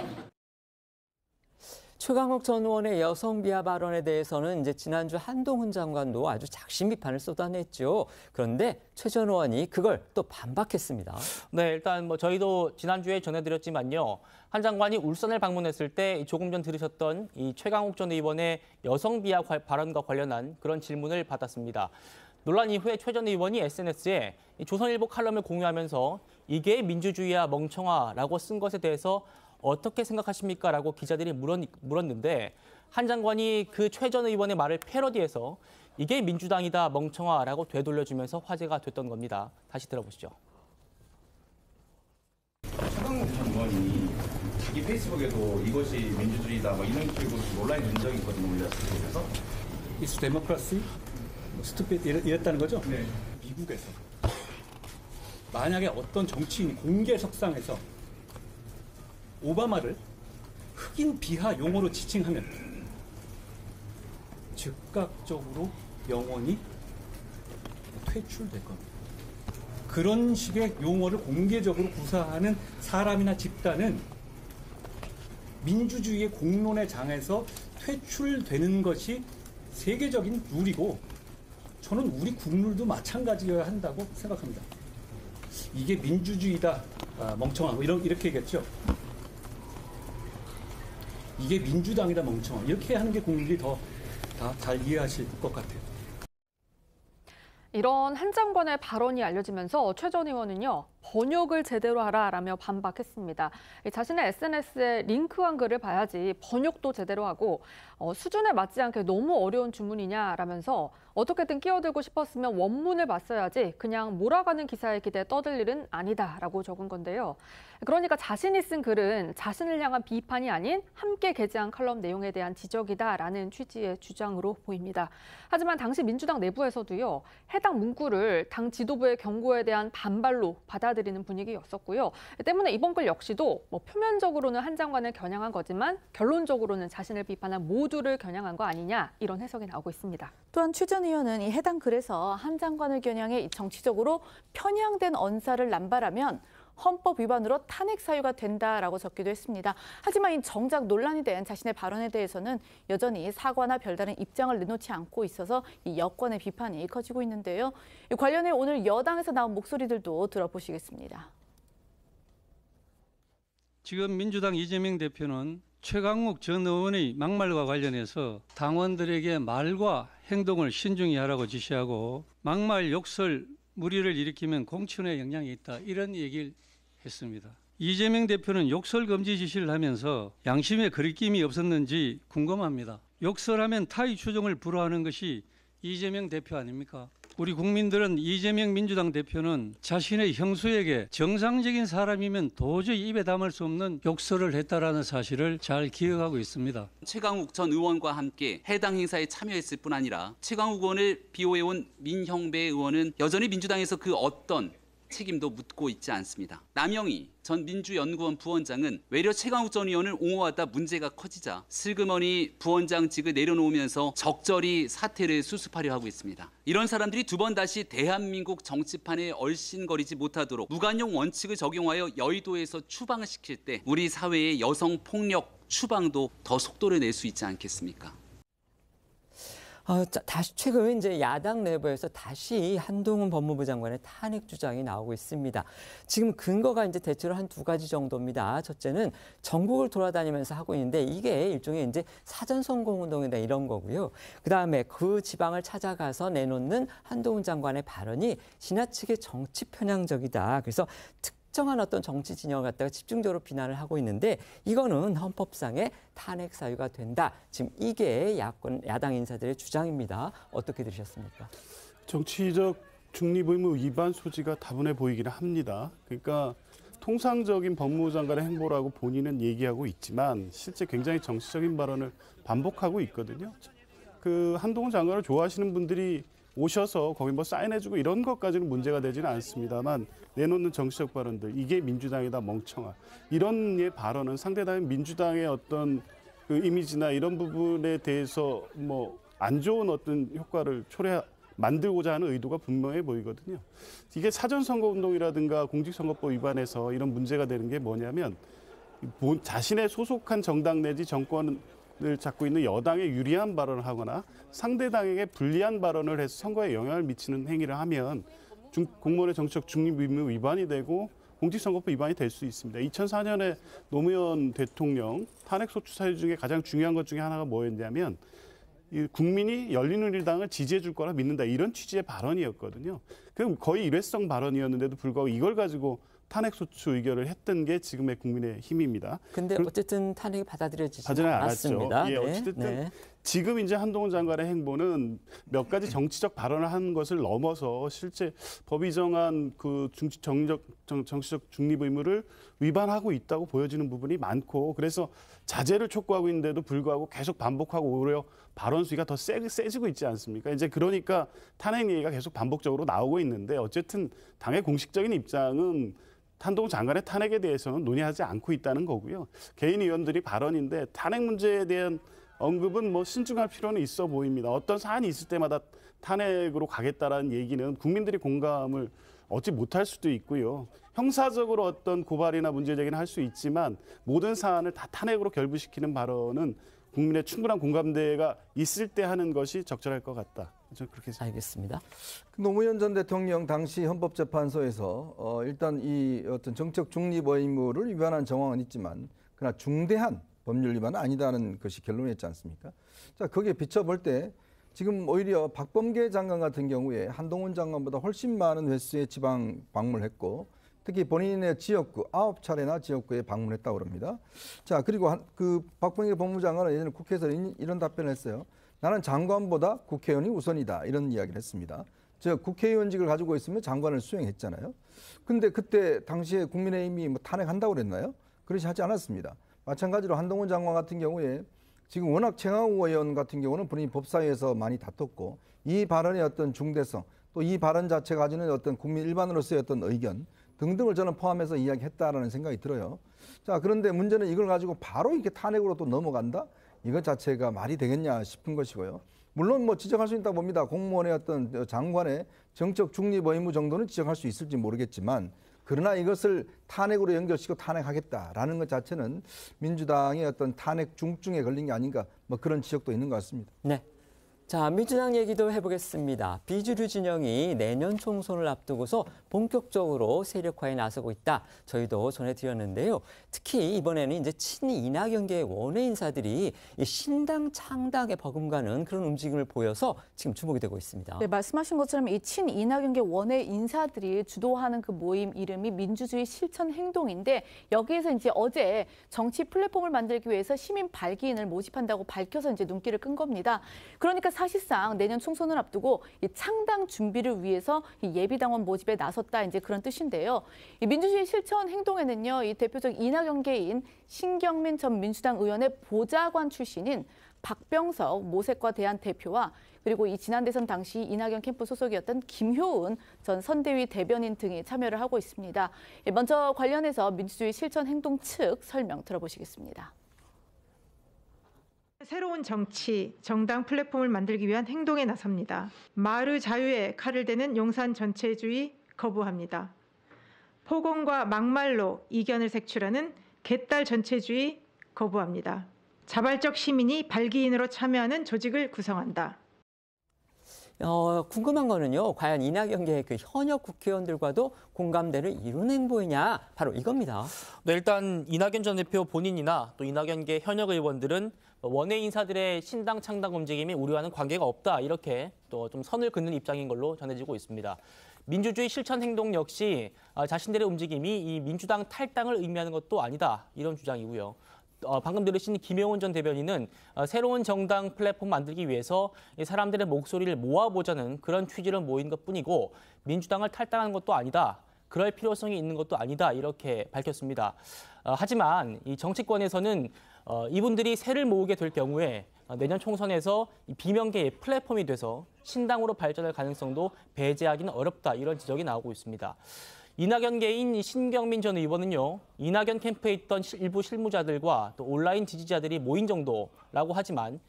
최강욱 전 의원의 여성 비하 발언에 대해서는 이제 지난주 한동훈 장관도 아주 작심 비판을 쏟아냈죠. 그런데 최 전 의원이 그걸 또 반박했습니다. 네, 일단 저희도 지난주에 전해드렸지만요. 한 장관이 울산을 방문했을 때 조금 전 들으셨던 이 최강욱 전 의원의 여성 비하 발언과 관련한 그런 질문을 받았습니다. 논란 이후에 최 전 의원이 SNS에 조선일보 칼럼을 공유하면서 이게 민주주의야 멍청아라고 쓴 것에 대해서 어떻게 생각하십니까? 라고 기자들이 물었는데 한 장관이 그 최 전 의원의 말을 패러디해서 이게 민주당이다 멍청아라고 되돌려주면서 화제가 됐던 겁니다. 다시 들어보시죠. 페이스북에도 이것이 민주주의다 뭐 이런 식으로 논란이 된 적이 있거든요. 우리가 그래서 It's democracy, stupid 이랬다는 거죠? 네. 미국에서 만약에 어떤 정치인이 공개석상에서 오바마를 흑인 비하 용어로 지칭하면 즉각적으로 영원히 퇴출될 겁니다. 그런 식의 용어를 공개적으로 구사하는 사람이나 집단은 민주주의의 공론의 장에서 퇴출되는 것이 세계적인 룰이고 저는 우리 국룰도 마찬가지여야 한다고 생각합니다. 이게 민주주의다, 멍청아, 뭐 이렇게 얘기했죠. 이게 민주당이다, 멍청아. 이렇게 하는 게 국민들이 더 잘 이해하실 것 같아요. 이런 한 장관의 발언이 알려지면서 최 전 의원은요. 번역을 제대로 하라라며 반박했습니다. 자신의 SNS에 링크한 글을 봐야지 번역도 제대로 하고 수준에 맞지 않게 너무 어려운 주문이냐라면서 어떻게든 끼어들고 싶었으면 원문을 봤어야지 그냥 몰아가는 기사에 기대해 떠들 일은 아니다라고 적은 건데요. 그러니까 자신이 쓴 글은 자신을 향한 비판이 아닌 함께 게재한 칼럼 내용에 대한 지적이다라는 취지의 주장으로 보입니다. 하지만 당시 민주당 내부에서도요. 해당 문구를 당 지도부의 경고에 대한 반발로 받아들이는 분위기였었고요. 때문에 이번 글 역시도 표면적으로는 한 장관을 겨냥한 거지만 결론적으로는 자신을 비판한 모두를 겨냥한 거 아니냐 이런 해석이 나오고 있습니다. 또한 최 전 의원은 이 해당 글에서 한 장관을 겨냥해 정치적으로 편향된 언사를 남발하면 헌법 위반으로 탄핵 사유가 된다라고 적기도 했습니다. 하지만 이 정작 논란이 된 자신의 발언에 대해서는 여전히 사과나 별다른 입장을 내놓지 않고 있어서 이 여권의 비판이 커지고 있는데요. 관련해 오늘 여당에서 나온 목소리들도 들어보시겠습니다. 지금 민주당 이재명 대표는 최강욱 전 의원의 막말과 관련해서 당원들에게 말과 행동을 신중히 하라고 지시하고 막말, 욕설, 무리를 일으키면 공천에 영향이 있다 이런 얘기를 했습니다. 이재명 대표는 욕설 금지 지시를 하면서 양심에 거리낌이 없었는지 궁금합니다. 욕설하면 타의 추종을 불허하는 것이 이재명 대표 아닙니까? 우리 국민들은 이재명 민주당 대표는 자신의 형수에게 정상적인 사람이면 도저히 입에 담을 수 없는 욕설을 했다라는 사실을 잘 기억하고 있습니다. 최강욱 전 의원과 함께 해당 행사에 참여했을 뿐 아니라 최강욱 의원을 비호해온 민형배 의원은 여전히 민주당에서 그 어떤 책임도 묻고 있지 않습니다. 남영희 전 민주연구원 부원장은 외려 최강욱 전 의원을 옹호하다 문제가 커지자 슬그머니 부원장직을 내려놓으면서 적절히 사태를 수습하려 하고 있습니다. 이런 사람들이 두 번 다시 대한민국 정치판에 얼씬거리지 못하도록 무관용 원칙을 적용하여 여의도에서 추방을 시킬 때 우리 사회의 여성 폭력 추방도 더 속도를 낼 수 있지 않겠습니까? 다시 최근 이제 야당 내부에서 다시 한동훈 법무부 장관의 탄핵 주장이 나오고 있습니다. 지금 근거가 이제 대체로 한 두 가지 정도입니다. 첫째는 전국을 돌아다니면서 하고 있는데 이게 일종의 이제 사전 선거 운동이다 이런 거고요. 그다음에 그 지방을 찾아가서 내놓는 한동훈 장관의 발언이 지나치게 정치 편향적이다. 그래서 특정한 어떤 정치 진영을 갖다가 집중적으로 비난을 하고 있는데 이거는 헌법상의 탄핵 사유가 된다. 지금 이게 야당 인사들의 주장입니다. 어떻게 들으셨습니까? 정치적 중립 의무 위반 소지가 다분해 보이기는 합니다. 그러니까 통상적인 법무부 장관의 행보라고 본인은 얘기하고 있지만 실제 굉장히 정치적인 발언을 반복하고 있거든요. 그 한동훈 장관을 좋아하시는 분들이 오셔서 거기 뭐 사인해주고 이런 것까지는 문제가 되지는 않습니다만 내놓는 정치적 발언들 이게 민주당이다 멍청아 이런 예 발언은 상대당인 민주당의 어떤 그 이미지나 이런 부분에 대해서 뭐 안 좋은 어떤 효과를 만들고자 하는 의도가 분명해 보이거든요. 이게 사전선거운동이라든가 공직선거법 위반해서 이런 문제가 되는 게 뭐냐면 자신의 소속한 정당 내지 정권을 잡고 있는 여당에 유리한 발언을 하거나 상대당에게 불리한 발언을 해서 선거에 영향을 미치는 행위를 하면 공무원의 정치적 중립 의무 위반이 되고 공직선거법 위반이 될 수 있습니다. 2004년에 노무현 대통령 탄핵소추 사유 중에 가장 중요한 것 중에 하나가 뭐였냐면 국민이 열린우리당을 지지해 줄 거라 믿는다 이런 취지의 발언이었거든요. 그럼 거의 일회성 발언이었는데도 불구하고 이걸 가지고 탄핵소추 의결을 했던 게 지금의 국민의힘입니다. 근데 어쨌든 탄핵이 받아들여지지 않았습니다. 않았죠. 예, 어쨌든 지금 이제 한동훈 장관의 행보는 몇 가지 정치적 발언을 한 것을 넘어서 실제 법이 정한 그 정치적 중립 의무를 위반하고 있다고 보여지는 부분이 많고, 그래서 자제를 촉구하고 있는데도 불구하고 계속 반복하고 오히려 발언 수위가 더 세지고 있지 않습니까? 이제 그러니까 탄핵 얘기가 계속 반복적으로 나오고 있는데, 어쨌든 당의 공식적인 입장은 한동훈 장관의 탄핵에 대해서는 논의하지 않고 있다는 거고요. 개인 의원들이 발언인데 탄핵 문제에 대한 언급은 뭐 신중할 필요는 있어 보입니다. 어떤 사안이 있을 때마다 탄핵으로 가겠다라는 얘기는 국민들이 공감을 얻지 못할 수도 있고요. 형사적으로 어떤 고발이나 문제 제기는 할 수 있지만 모든 사안을 다 탄핵으로 결부시키는 발언은 국민의 충분한 공감대가 있을 때 하는 것이 적절할 것 같다. 저는 그렇게 알겠습니다. 노무현 전 대통령 당시 헌법재판소에서 일단 이 어떤 정책 중립 의무를 위반한 정황은 있지만 그러나 중대한 법률 위반은 아니다는 것이 결론이었지 않습니까? 자, 거기에 비춰볼 때 지금 오히려 박범계 장관 같은 경우에 한동훈 장관보다 훨씬 많은 횟수의 지방 방문을 했고, 특히 본인의 지역구 9차례나 지역구에 방문했다고 합니다. 자, 그리고 그 박범계 법무장관은 예전에 국회에서 이런 답변을 했어요. 나는 장관보다 국회의원이 우선이다, 이런 이야기를 했습니다. 즉 국회의원직을 가지고 있으면 장관을 수행했잖아요. 근데 그때 당시에 국민의힘이 뭐 탄핵한다고 그랬나요? 그렇지 하지 않았습니다. 마찬가지로 한동훈 장관 같은 경우에 지금 워낙 최강욱 의원 같은 경우는 본인이 법사위에서 많이 다퉜고, 이 발언의 어떤 중대성, 또 이 발언 자체가 가지는 어떤 국민 일반으로서의 어떤 의견 등등을 저는 포함해서 이야기했다라는 생각이 들어요. 자, 그런데 문제는 이걸 가지고 바로 이렇게 탄핵으로 또 넘어간다? 이것 자체가 말이 되겠냐 싶은 것이고요. 물론 뭐 지적할 수 있다고 봅니다. 공무원의 어떤 장관의 정책 중립 의무 정도는 지적할 수 있을지 모르겠지만, 그러나 이것을 탄핵으로 연결시키고 탄핵하겠다라는 것 자체는 민주당의 어떤 탄핵 중증에 걸린 게 아닌가, 뭐 그런 지적도 있는 것 같습니다. 네. 자, 민주당 얘기도 해보겠습니다. 비주류 진영이 내년 총선을 앞두고서 본격적으로 세력화에 나서고 있다. 저희도 전해드렸는데요. 특히 이번에는 이제 친이낙연계 원외 인사들이 이 신당 창당에 버금가는 그런 움직임을 보여서 지금 주목이 되고 있습니다. 네, 말씀하신 것처럼 이 친이낙연계 원외 인사들이 주도하는 그 모임 이름이 민주주의 실천 행동인데, 여기에서 이제 어제 정치 플랫폼을 만들기 위해서 시민 발기인을 모집한다고 밝혀서 이제 눈길을 끈 겁니다. 그러니까 사실상 내년 총선을 앞두고 이 창당 준비를 위해서 이 예비당원 모집에 나섰다, 이제 그런 뜻인데요. 이 민주주의 실천 행동에는요, 이 대표적 이낙연계인 신경민 전 민주당 의원의 보좌관 출신인 박병석 모색과 대안 대표와 그리고 이 지난 대선 당시 이낙연 캠프 소속이었던 김효은 전 선대위 대변인 등이 참여를 하고 있습니다. 먼저 관련해서 민주주의 실천 행동 측 설명 들어보시겠습니다. 새로운 정치, 정당 플랫폼을 만들기 위한 행동에 나섭니다. 마을 자유에 칼을 대는 용산 전체주의 거부합니다. 폭언과 막말로 이견을 색출하는 개딸 전체주의 거부합니다. 자발적 시민이 발기인으로 참여하는 조직을 구성한다. 궁금한 거는요, 과연 이낙연계의 그 현역 국회의원들과도 공감대를 이룬 행보이냐, 바로 이겁니다. 네, 일단 이낙연 전 대표 본인이나 또 이낙연계 현역 의원들은 원외 인사들의 신당 창당 움직임이 우리와는 관계가 없다, 이렇게 또 좀 선을 긋는 입장인 걸로 전해지고 있습니다. 민주주의 실천 행동 역시 자신들의 움직임이 이 민주당 탈당을 의미하는 것도 아니다, 이런 주장이고요. 방금 들으신 김효은 전 대변인은 새로운 정당 플랫폼 만들기 위해서 사람들의 목소리를 모아보자는 그런 취지로 모인 것뿐이고, 민주당을 탈당하는 것도 아니다, 그럴 필요성이 있는 것도 아니다, 이렇게 밝혔습니다. 하지만 이 정치권에서는 이분들이 세를 모으게 될 경우에 내년 총선에서 비명계의 플랫폼이 돼서 신당으로 발전할 가능성도 배제하기는 어렵다, 이런 지적이 나오고 있습니다. 이낙연계인 신경민 전 의원은요, 이낙연 캠프에 있던 일부 실무자들과 또 온라인 지지자들이 모인 정도라고 하지만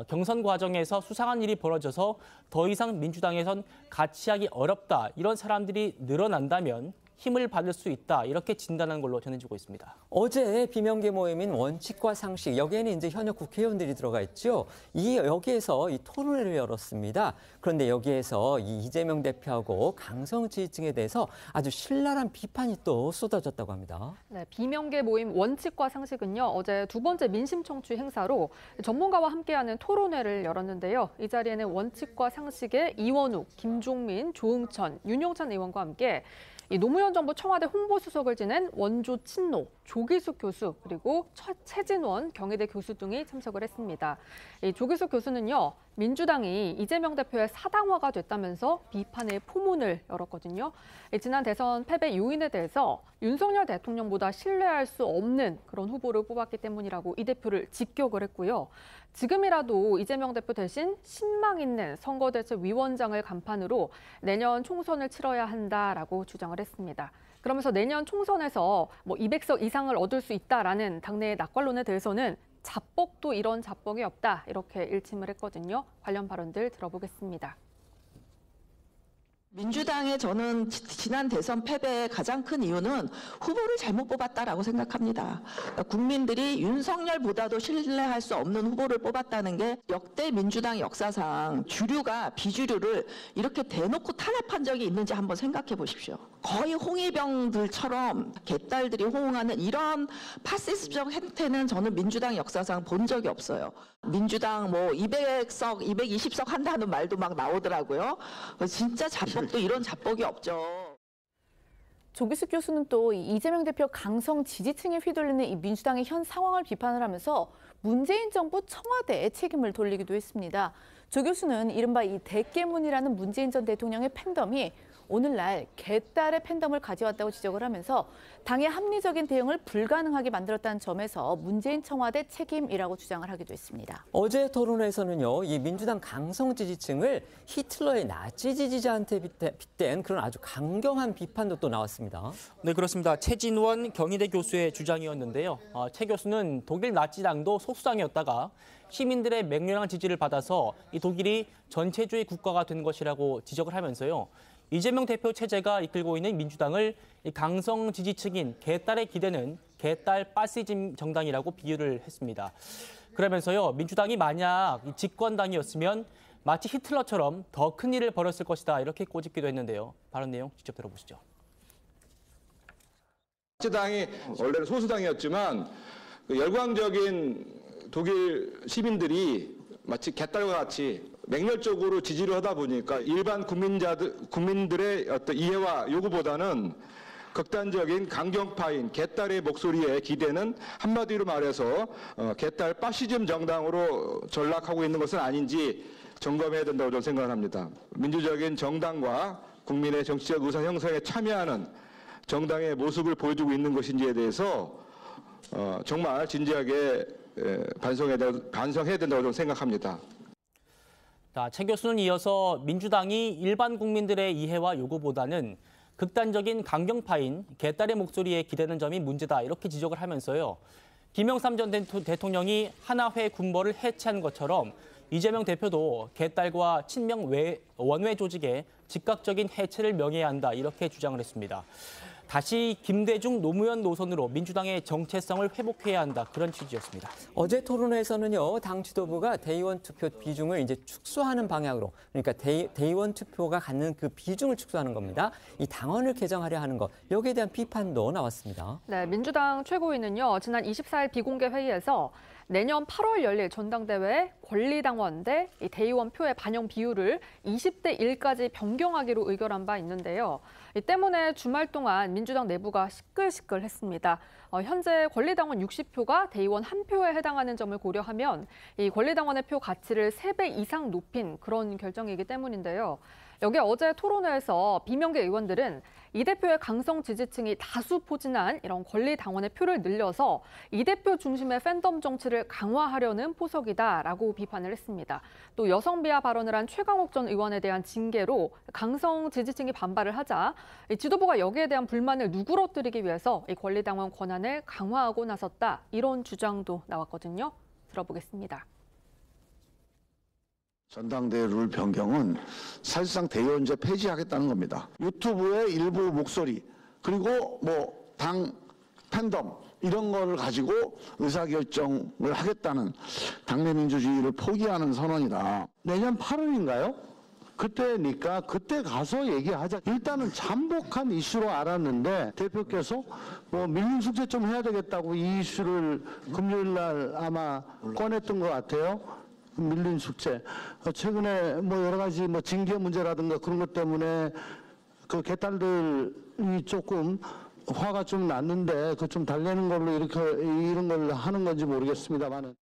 경선 과정에서 수상한 일이 벌어져서 더 이상 민주당에선 같이 하기 어렵다, 이런 사람들이 늘어난다면 힘을 받을 수 있다, 이렇게 진단한 걸로 전해지고 있습니다. 어제 비명계 모임인 원칙과 상식, 여기에는 이제 현역 국회의원들이 들어가 있죠. 여기에서 이 토론회를 열었습니다. 그런데 여기에서 이 이재명 대표하고 강성 지지층에 대해서 아주 신랄한 비판이 또 쏟아졌다고 합니다. 네, 비명계 모임 원칙과 상식은요, 어제 두 번째 민심 청취 행사로 전문가와 함께하는 토론회를 열었는데요. 이 자리에는 원칙과 상식의 이원욱, 김종민, 조응천, 윤용찬 의원과 함께 이 노무현 정부 청와대 홍보수석을 지낸 원조 친노, 조기숙 교수, 그리고 최진원 경희대 교수 등이 참석을 했습니다. 이 조기숙 교수는요, 민주당이 이재명 대표의 사당화가 됐다면서 비판의 포문을 열었거든요. 지난 대선 패배 요인에 대해서 윤석열 대통령보다 신뢰할 수 없는 그런 후보를 뽑았기 때문이라고 이 대표를 직격을 했고요. 지금이라도 이재명 대표 대신 신망 있는 선거대책위원장을 간판으로 내년 총선을 치러야 한다라고 주장을 했습니다. 그러면서 내년 총선에서 200석 이상을 얻을 수 있다라는 당내의 낙관론에 대해서는 자뻑도 이런 자뻑이 없다, 이렇게 일침을 했거든요. 관련 발언들 들어보겠습니다. 민주당의 저는 지난 대선 패배의 가장 큰 이유는 후보를 잘못 뽑았다라고 생각합니다. 국민들이 윤석열보다도 신뢰할 수 없는 후보를 뽑았다는 게 역대 민주당 역사상 주류가 비주류를 이렇게 대놓고 탄압한 적이 있는지 한번 생각해 보십시오. 거의 홍위병들처럼 개딸들이 호응하는 이런 파시스트적 행태는 저는 민주당 역사상 본 적이 없어요. 민주당 200석, 220석 한다는 말도 막 나오더라고요. 진짜 자뻑도 이런 자뻑이 없죠. 조기숙 교수는 또 이재명 대표 강성 지지층에 휘둘리는 이 민주당의 현 상황을 비판을 하면서 문재인 정부 청와대에 책임을 돌리기도 했습니다. 조 교수는 이른바 이 대깨문이라는 문재인 전 대통령의 팬덤이 오늘날 개딸의 팬덤을 가져왔다고 지적을 하면서 당의 합리적인 대응을 불가능하게 만들었다는 점에서 문재인 청와대 책임이라고 주장을 하기도 했습니다. 어제 토론회에서는요, 이 민주당 강성 지지층을 히틀러의 나치 지지자한테 빗댄 그런 아주 강경한 비판도 또 나왔습니다. 네, 그렇습니다. 최진원 경희대 교수의 주장이었는데요. 최 교수는 독일 나치당도 소수당이었다가 시민들의 맹렬한 지지를 받아서 이 독일이 전체주의 국가가 된 것이라고 지적을 하면서요. 이재명 대표 체제가 이끌고 있는 민주당을 강성 지지층인 개딸에 기대는 개딸 파시즘 정당이라고 비유를 했습니다. 그러면서요, 민주당이 만약 집권당이었으면 마치 히틀러처럼 더 큰 일을 벌였을 것이다, 이렇게 꼬집기도 했는데요. 발언 내용 직접 들어보시죠. 나치당이 원래는 소수당이었지만 열광적인 독일 시민들이 마치 개딸과 같이 맹렬적으로 지지를 하다 보니까 일반 국민들의 어떤 이해와 요구보다는 극단적인 강경파인 개딸의 목소리에 기대는, 한마디로 말해서 개딸 파시즘 정당으로 전락하고 있는 것은 아닌지 점검해야 된다고 저는 생각을 합니다. 민주적인 정당과 국민의 정치적 의사 형성에 참여하는 정당의 모습을 보여주고 있는 것인지에 대해서 정말 진지하게 반성해야 된다고 저는 생각합니다. 최 교수는 이어서 민주당이 일반 국민들의 이해와 요구보다는 극단적인 강경파인 개딸의 목소리에 기대는 점이 문제다, 이렇게 지적을 하면서요. 김영삼 전 대통령이 하나회 군벌을 해체한 것처럼 이재명 대표도 개딸과 친명 원외 조직의 즉각적인 해체를 명해야 한다, 이렇게 주장을 했습니다. 다시 김대중 노무현 노선으로 민주당의 정체성을 회복해야 한다, 그런 취지였습니다. 어제 토론회에서는요, 당 지도부가 대의원 투표 비중을 이제 축소하는 방향으로, 그러니까 대의원 투표가 갖는 그 비중을 축소하는 겁니다. 이 당원을 개정하려 하는 것, 여기에 대한 비판도 나왔습니다. 네, 민주당 최고위는요, 지난 24일 비공개 회의에서 내년 8월 열릴 전당대회 권리당원 대 대의원 표의 반영 비율을 20대 1까지 변경하기로 의결한 바 있는데요. 이 때문에 주말 동안 민주당 내부가 시끌시끌했습니다. 현재 권리당원 60표가 대의원 1표에 해당하는 점을 고려하면 이 권리당원의 표 가치를 3배 이상 높인 그런 결정이기 때문인데요. 여기 어제 토론회에서 비명계 의원들은 이 대표의 강성 지지층이 다수 포진한 이런 권리당원의 표를 늘려서 이 대표 중심의 팬덤 정치를 강화하려는 포석이다라고 비판을 했습니다. 또 여성 비하 발언을 한 최강욱 전 의원에 대한 징계로 강성 지지층이 반발을 하자 지도부가 여기에 대한 불만을 누그러뜨리기 위해서 이 권리당원 권한을 강화하고 나섰다, 이런 주장도 나왔거든요. 들어보겠습니다. 전당대회 룰 변경은 사실상 대의원제 폐지하겠다는 겁니다. 유튜브의 일부 목소리, 그리고 당 팬덤 이런 거를 가지고 의사결정을 하겠다는 당내 민주주의를 포기하는 선언이다. 내년 8월인가요? 그때니까 그때 가서 얘기하자. 일단은 잠복한 이슈로 알았는데 대표께서 밀림 숙제 좀 해야 되겠다고 이 이슈를 금요일 날 아마 꺼냈던 것 같아요. 밀린 숙제. 최근에 여러 가지 징계 문제라든가 그런 것 때문에 그 개딸들이 조금 화가 좀 났는데 그 좀 달래는 걸로 이렇게 이런 걸 하는 건지 모르겠습니다만은.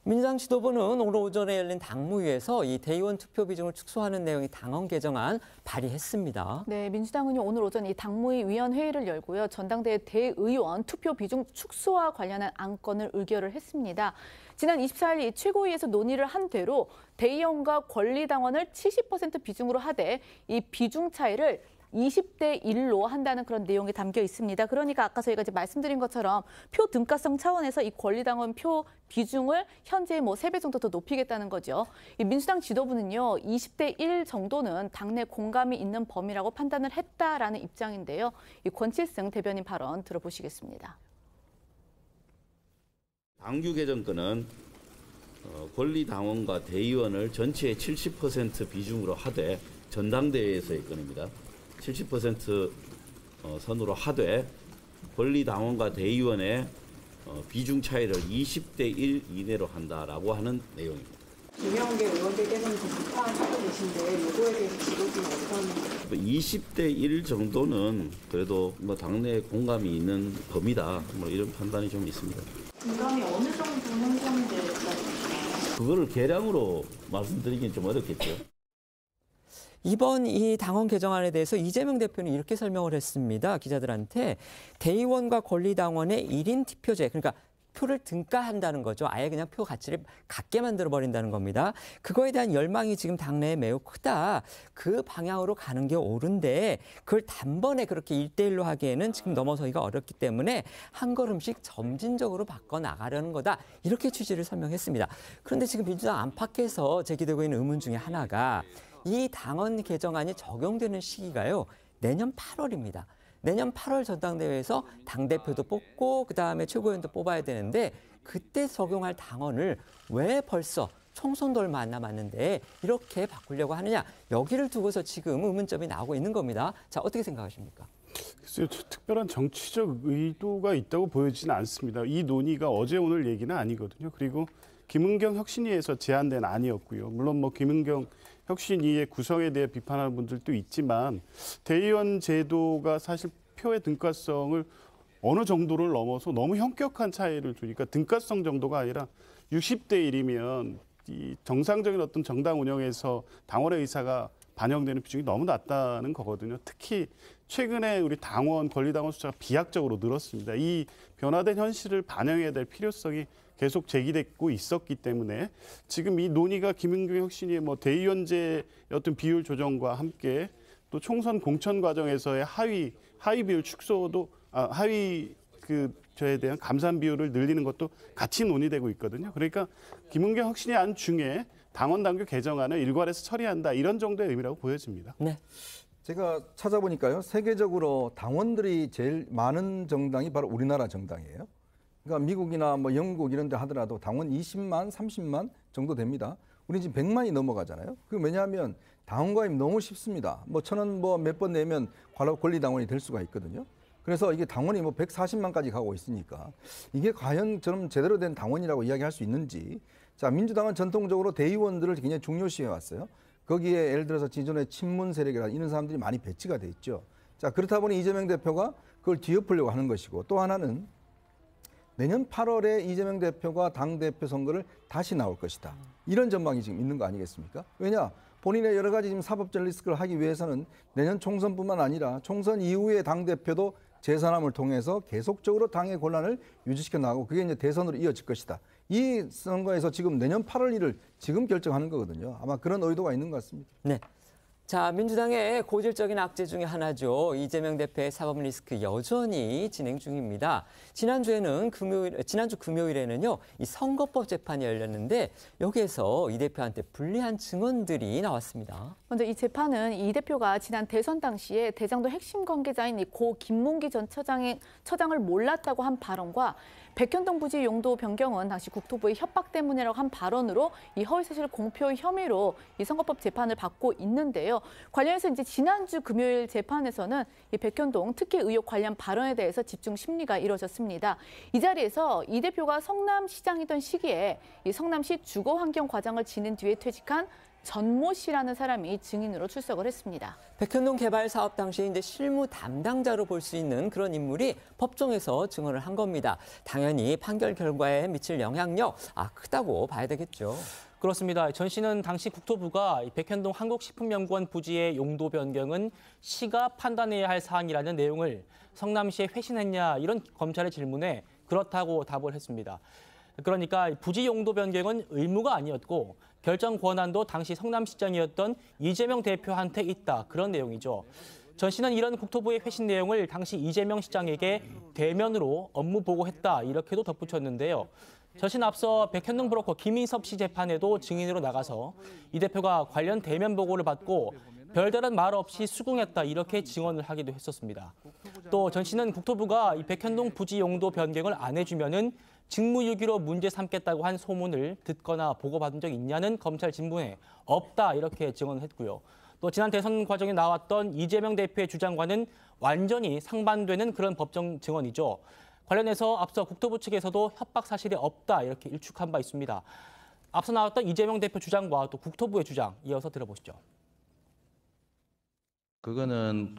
민주당 지도부는 오늘 오전에 열린 당무위에서 이 대의원 투표 비중을 축소하는 내용의 당헌 개정안 발의했습니다. 네, 민주당은 오늘 오전 이 당무위 위원회의를 열고요. 전당대회 대의원 투표 비중 축소와 관련한 안건을 의결을 했습니다. 지난 24일 이 최고위에서 논의를 한 대로 대의원과 권리당원을 70% 비중으로 하되 이 비중 차이를 20대 1로 한다는 그런 내용이 담겨 있습니다. 그러니까 아까 저희가 이제 말씀드린 것처럼 표 등가성 차원에서 이 권리당원 표 비중을 현재 3배 정도 더 높이겠다는 거죠. 이 민주당 지도부는요, 20대 1 정도는 당내 공감이 있는 범위라고 판단을 했다라는 입장인데요. 이 권칠승 대변인 발언 들어보시겠습니다. 당규 개정권은 권리당원과 대의원을 전체의 70% 비중으로 하되 전당대회에서의 건입니다. 70% 선으로 하되 권리당원과 대의원의 비중 차이를 20대 1 이내로 한다라고 하는 내용입니다. 김영계 의원들께서는 비판하고 계신데 이거에 대해서 지도부는 어떤? 20대 1 정도는 그래도 당내에 공감이 있는 범위다. 이런 판단이 좀 있습니다. 공감이 어느 정도 형성이 될까요? 그거를 계량으로 말씀드리기는 좀 어렵겠죠. 이번 이 당헌 개정안에 대해서 이재명 대표는 이렇게 설명을 했습니다. 기자들한테 대의원과 권리당원의 1인 투표제, 그러니까 표를 등가한다는 거죠. 아예 그냥 표 가치를 같게 만들어버린다는 겁니다. 그거에 대한 열망이 지금 당내에 매우 크다. 그 방향으로 가는 게 옳은데 그걸 단번에 그렇게 1대1로 하기에는 지금 넘어서기가 어렵기 때문에 한 걸음씩 점진적으로 바꿔나가려는 거다. 이렇게 취지를 설명했습니다. 그런데 지금 민주당 안팎에서 제기되고 있는 의문 중에 하나가 이 당헌 개정안이 적용되는 시기가요, 내년 8월입니다. 내년 8월 전당대회에서 당대표도 뽑고 그다음에 최고위원도 뽑아야 되는데 그때 적용할 당헌을 왜 벌써 총선도 얼마 안 남았는데 이렇게 바꾸려고 하느냐. 여기를 두고서 지금 의문점이 나오고 있는 겁니다. 자, 어떻게 생각하십니까? 글쎄요, 특별한 정치적 의도가 있다고 보여지지는 않습니다. 이 논의가 어제 오늘 얘기는 아니거든요. 그리고 김은경 혁신위에서 제안된 안이었고요. 물론 김은경 혁신위의 구성에 대해 비판하는 분들도 있지만 대의원 제도가 사실 표의 등가성을 어느 정도를 넘어서 너무 현격한 차이를 두니까 등가성 정도가 아니라 60대 1이면 이 정상적인 어떤 정당 운영에서 당원의 의사가 반영되는 비중이 너무 낮다는 거거든요. 특히 최근에 우리 당원, 권리당원 숫자가 비약적으로 늘었습니다. 이 변화된 현실을 반영해야 될 필요성이 계속 제기되고 있었기 때문에 지금 이 논의가 김은경 혁신위의 대의원제 어떤 비율 조정과 함께 또 총선 공천 과정에서의 하위 비율 축소도 하위 저에 대한 감산 비율을 늘리는 것도 같이 논의되고 있거든요. 그러니까 김은경 혁신위 안 중에 당원 당규 개정안을 일괄해서 처리한다 이런 정도의 의미라고 보여집니다. 네. 제가 찾아보니까요, 세계적으로 당원들이 제일 많은 정당이 바로 우리나라 정당이에요. 그러니까 미국이나 영국 이런 데 하더라도 당원 20만, 30만 정도 됩니다. 우리 지금 100만이 넘어가잖아요. 그게 왜냐하면 당원 가입 너무 쉽습니다. 1,000원 몇 번 내면 권리당원이 될 수가 있거든요. 그래서 이게 당원이 140만까지 가고 있으니까 이게 과연 저는 제대로 된 당원이라고 이야기할 수 있는지. 자, 민주당은 전통적으로 대의원들을 굉장히 중요시해 왔어요. 거기에 예를 들어서 기존의 친문 세력이라 이런 사람들이 많이 배치가 돼 있죠. 자, 그렇다 보니 이재명 대표가 그걸 뒤엎으려고 하는 것이고, 또 하나는 내년 8월에 이재명 대표가 당대표 선거를 다시 나올 것이다. 이런 전망이 지금 있는 거 아니겠습니까? 왜냐? 본인의 여러 가지 지금 사법적 리스크를 하기 위해서는 내년 총선뿐만 아니라 총선 이후의 당대표도 재선함을 통해서 계속적으로 당의 권한을 유지시켜 나가고 그게 이제 대선으로 이어질 것이다. 이 선거에서 지금 내년 8월 1일 지금 결정하는 거거든요. 아마 그런 의도가 있는 것 같습니다. 네. 자, 민주당의 고질적인 악재 중에 하나죠. 이재명 대표의 사법 리스크 여전히 진행 중입니다. 지난주 금요일에는요, 이 선거법 재판이 열렸는데 여기에서 이 대표한테 불리한 증언들이 나왔습니다. 먼저 이 재판은 이 대표가 지난 대선 당시에 대장동 핵심 관계자인 이 고 김문기 전 처장을 몰랐다고 한 발언과 백현동 부지 용도 변경은 당시 국토부의 협박 때문이라고 한 발언으로 이 허위사실 공표 혐의로 이 선거법 재판을 받고 있는데요. 관련해서 이제 지난주 금요일 재판에서는 이 백현동 특혜 의혹 관련 발언에 대해서 집중 심리가 이루어졌습니다. 이 자리에서 이 대표가 성남시장이던 시기에 이 성남시 주거환경과장을 지낸 뒤에 퇴직한 전모 씨라는 사람이 증인으로 출석을 했습니다. 백현동 개발 사업 당시 이제 실무 담당자로 볼 수 있는 그런 인물이 법정에서 증언을 한 겁니다. 당연히 판결 결과에 미칠 영향력 크다고 봐야 되겠죠. 그렇습니다. 전 씨는 당시 국토부가 백현동 한국식품연구원 부지의 용도 변경은 시가 판단해야 할 사안이라는 내용을 성남시에 회신했냐 이런 검찰의 질문에 그렇다고 답을 했습니다. 그러니까 부지 용도 변경은 의무가 아니었고 결정 권한도 당시 성남시장이었던 이재명 대표한테 있다. 그런 내용이죠. 전 씨는 이런 국토부의 회신 내용을 당시 이재명 시장에게 대면으로 업무 보고했다. 이렇게도 덧붙였는데요. 전 씨는 앞서 백현동 브로커 김인섭 씨 재판에도 증인으로 나가서 이 대표가 관련 대면 보고를 받고 별다른 말 없이 수긍했다 이렇게 증언을 하기도 했었습니다. 또 전 씨는 국토부가 이 백현동 부지 용도 변경을 안 해주면은 직무유기로 문제 삼겠다고 한 소문을 듣거나 보고받은 적 있냐는 검찰 질문에 없다 이렇게 증언했고요. 또 지난 대선 과정에 나왔던 이재명 대표의 주장과는 완전히 상반되는 그런 법정 증언이죠. 관련해서 앞서 국토부 측에서도 협박 사실이 없다 이렇게 일축한 바 있습니다. 앞서 나왔던 이재명 대표 주장과 또 국토부의 주장 이어서 들어보시죠. 그거는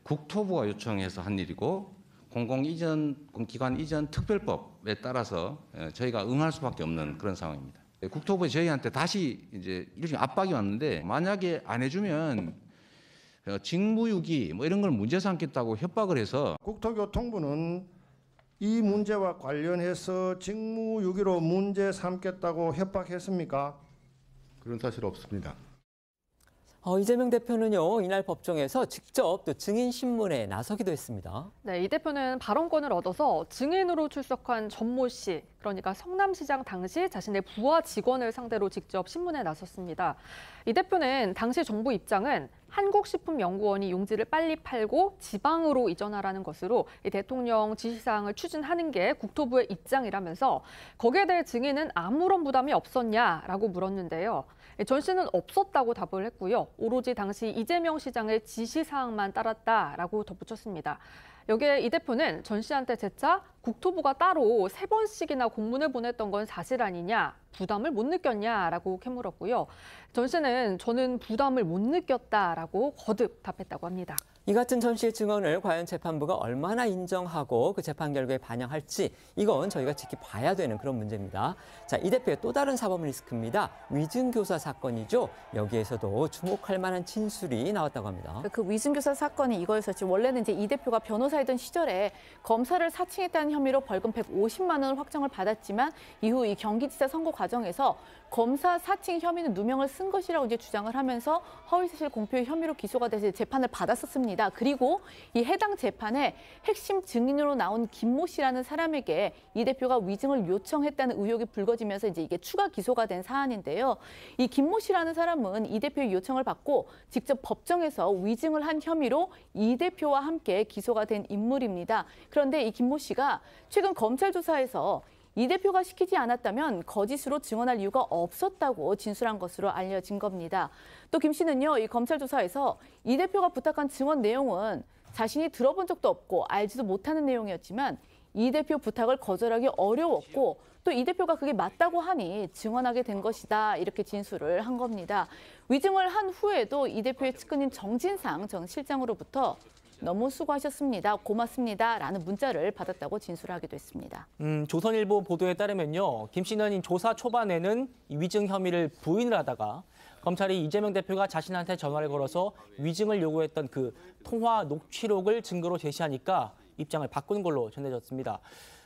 국토부가 요청해서 한 일이고 공공기관 이전 특별법에 따라서 저희가 응할 수밖에 없는 그런 상황입니다. 국토부에 저희한테 다시 이제 일종의 압박이 왔는데 만약에 안 해주면 직무유기 뭐 이런 걸 문제 삼겠다고 협박을 해서 국토교통부는 이 문제와 관련해서 직무유기로 문제 삼겠다고 협박했습니까? 그런 사실 없습니다. 이재명 대표는요, 이날 법정에서 직접 또 증인 신문에 나서기도 했습니다. 네, 이 대표는 발언권을 얻어서 증인으로 출석한 전모 씨, 그러니까 성남시장 당시 자신의 부하 직원을 상대로 직접 신문에 나섰습니다. 이 대표는 당시 정부 입장은 한국식품연구원이 용지를 빨리 팔고 지방으로 이전하라는 것으로 이 대통령 지시사항을 추진하는 게 국토부의 입장이라면서 거기에 대해 증인은 아무런 부담이 없었냐라고 물었는데요. 전 씨는 없었다고 답을 했고요. 오로지 당시 이재명 시장의 지시사항만 따랐다라고 덧붙였습니다. 여기에 이 대표는 전 씨한테 재차 국토부가 따로 3번씩이나 공문을 보냈던 건 사실 아니냐, 부담을 못 느꼈냐라고 캐물었고요. 전 씨는 저는 부담을 못 느꼈다라고 거듭 답했다고 합니다. 이 같은 전 씨의 증언을 과연 재판부가 얼마나 인정하고 그 재판 결과에 반영할지 이건 저희가 지켜봐야 되는 그런 문제입니다. 자, 이 대표의 또 다른 사법 리스크입니다. 위증교사 사건이죠. 여기에서도 주목할 만한 진술이 나왔다고 합니다. 그 위증교사 사건이 이거였었지. 원래는 이제 이 대표가 변호사이던 시절에 검사를 사칭했다는 혐의로 벌금 150만 원을 확정을 받았지만 이후 이 경기지사 선거 과정에서 검사 사칭 혐의는 누명을 쓴 것이라고 이제 주장을 하면서 허위사실 공표의 혐의로 기소가 돼서 재판을 받았었습니다. 그리고 이 해당 재판에 핵심 증인으로 나온 김모 씨라는 사람에게 이 대표가 위증을 요청했다는 의혹이 불거지면서 이제 이게 추가 기소가 된 사안인데요. 이 김모 씨라는 사람은 이 대표의 요청을 받고 직접 법정에서 위증을 한 혐의로 이 대표와 함께 기소가 된 인물입니다. 그런데 이 김모 씨가 최근 검찰 조사에서 이 대표가 시키지 않았다면 거짓으로 증언할 이유가 없었다고 진술한 것으로 알려진 겁니다. 또 김 씨는요, 이 검찰 조사에서 이 대표가 부탁한 증언 내용은 자신이 들어본 적도 없고 알지도 못하는 내용이었지만 이 대표 부탁을 거절하기 어려웠고 또 이 대표가 그게 맞다고 하니 증언하게 된 것이다 이렇게 진술을 한 겁니다. 위증을 한 후에도 이 대표의 측근인 정진상 전 실장으로부터 너무 수고하셨습니다. 고맙습니다. 라는 문자를 받았다고 진술하기도 했습니다. 조선일보 보도에 따르면요. 김 씨는 조사 초반에는 위증 혐의를 부인을 하다가 검찰이 이재명 대표가 자신한테 전화를 걸어서 위증을 요구했던 그 통화 녹취록을 증거로 제시하니까 입장을 바꾼 걸로 전해졌습니다.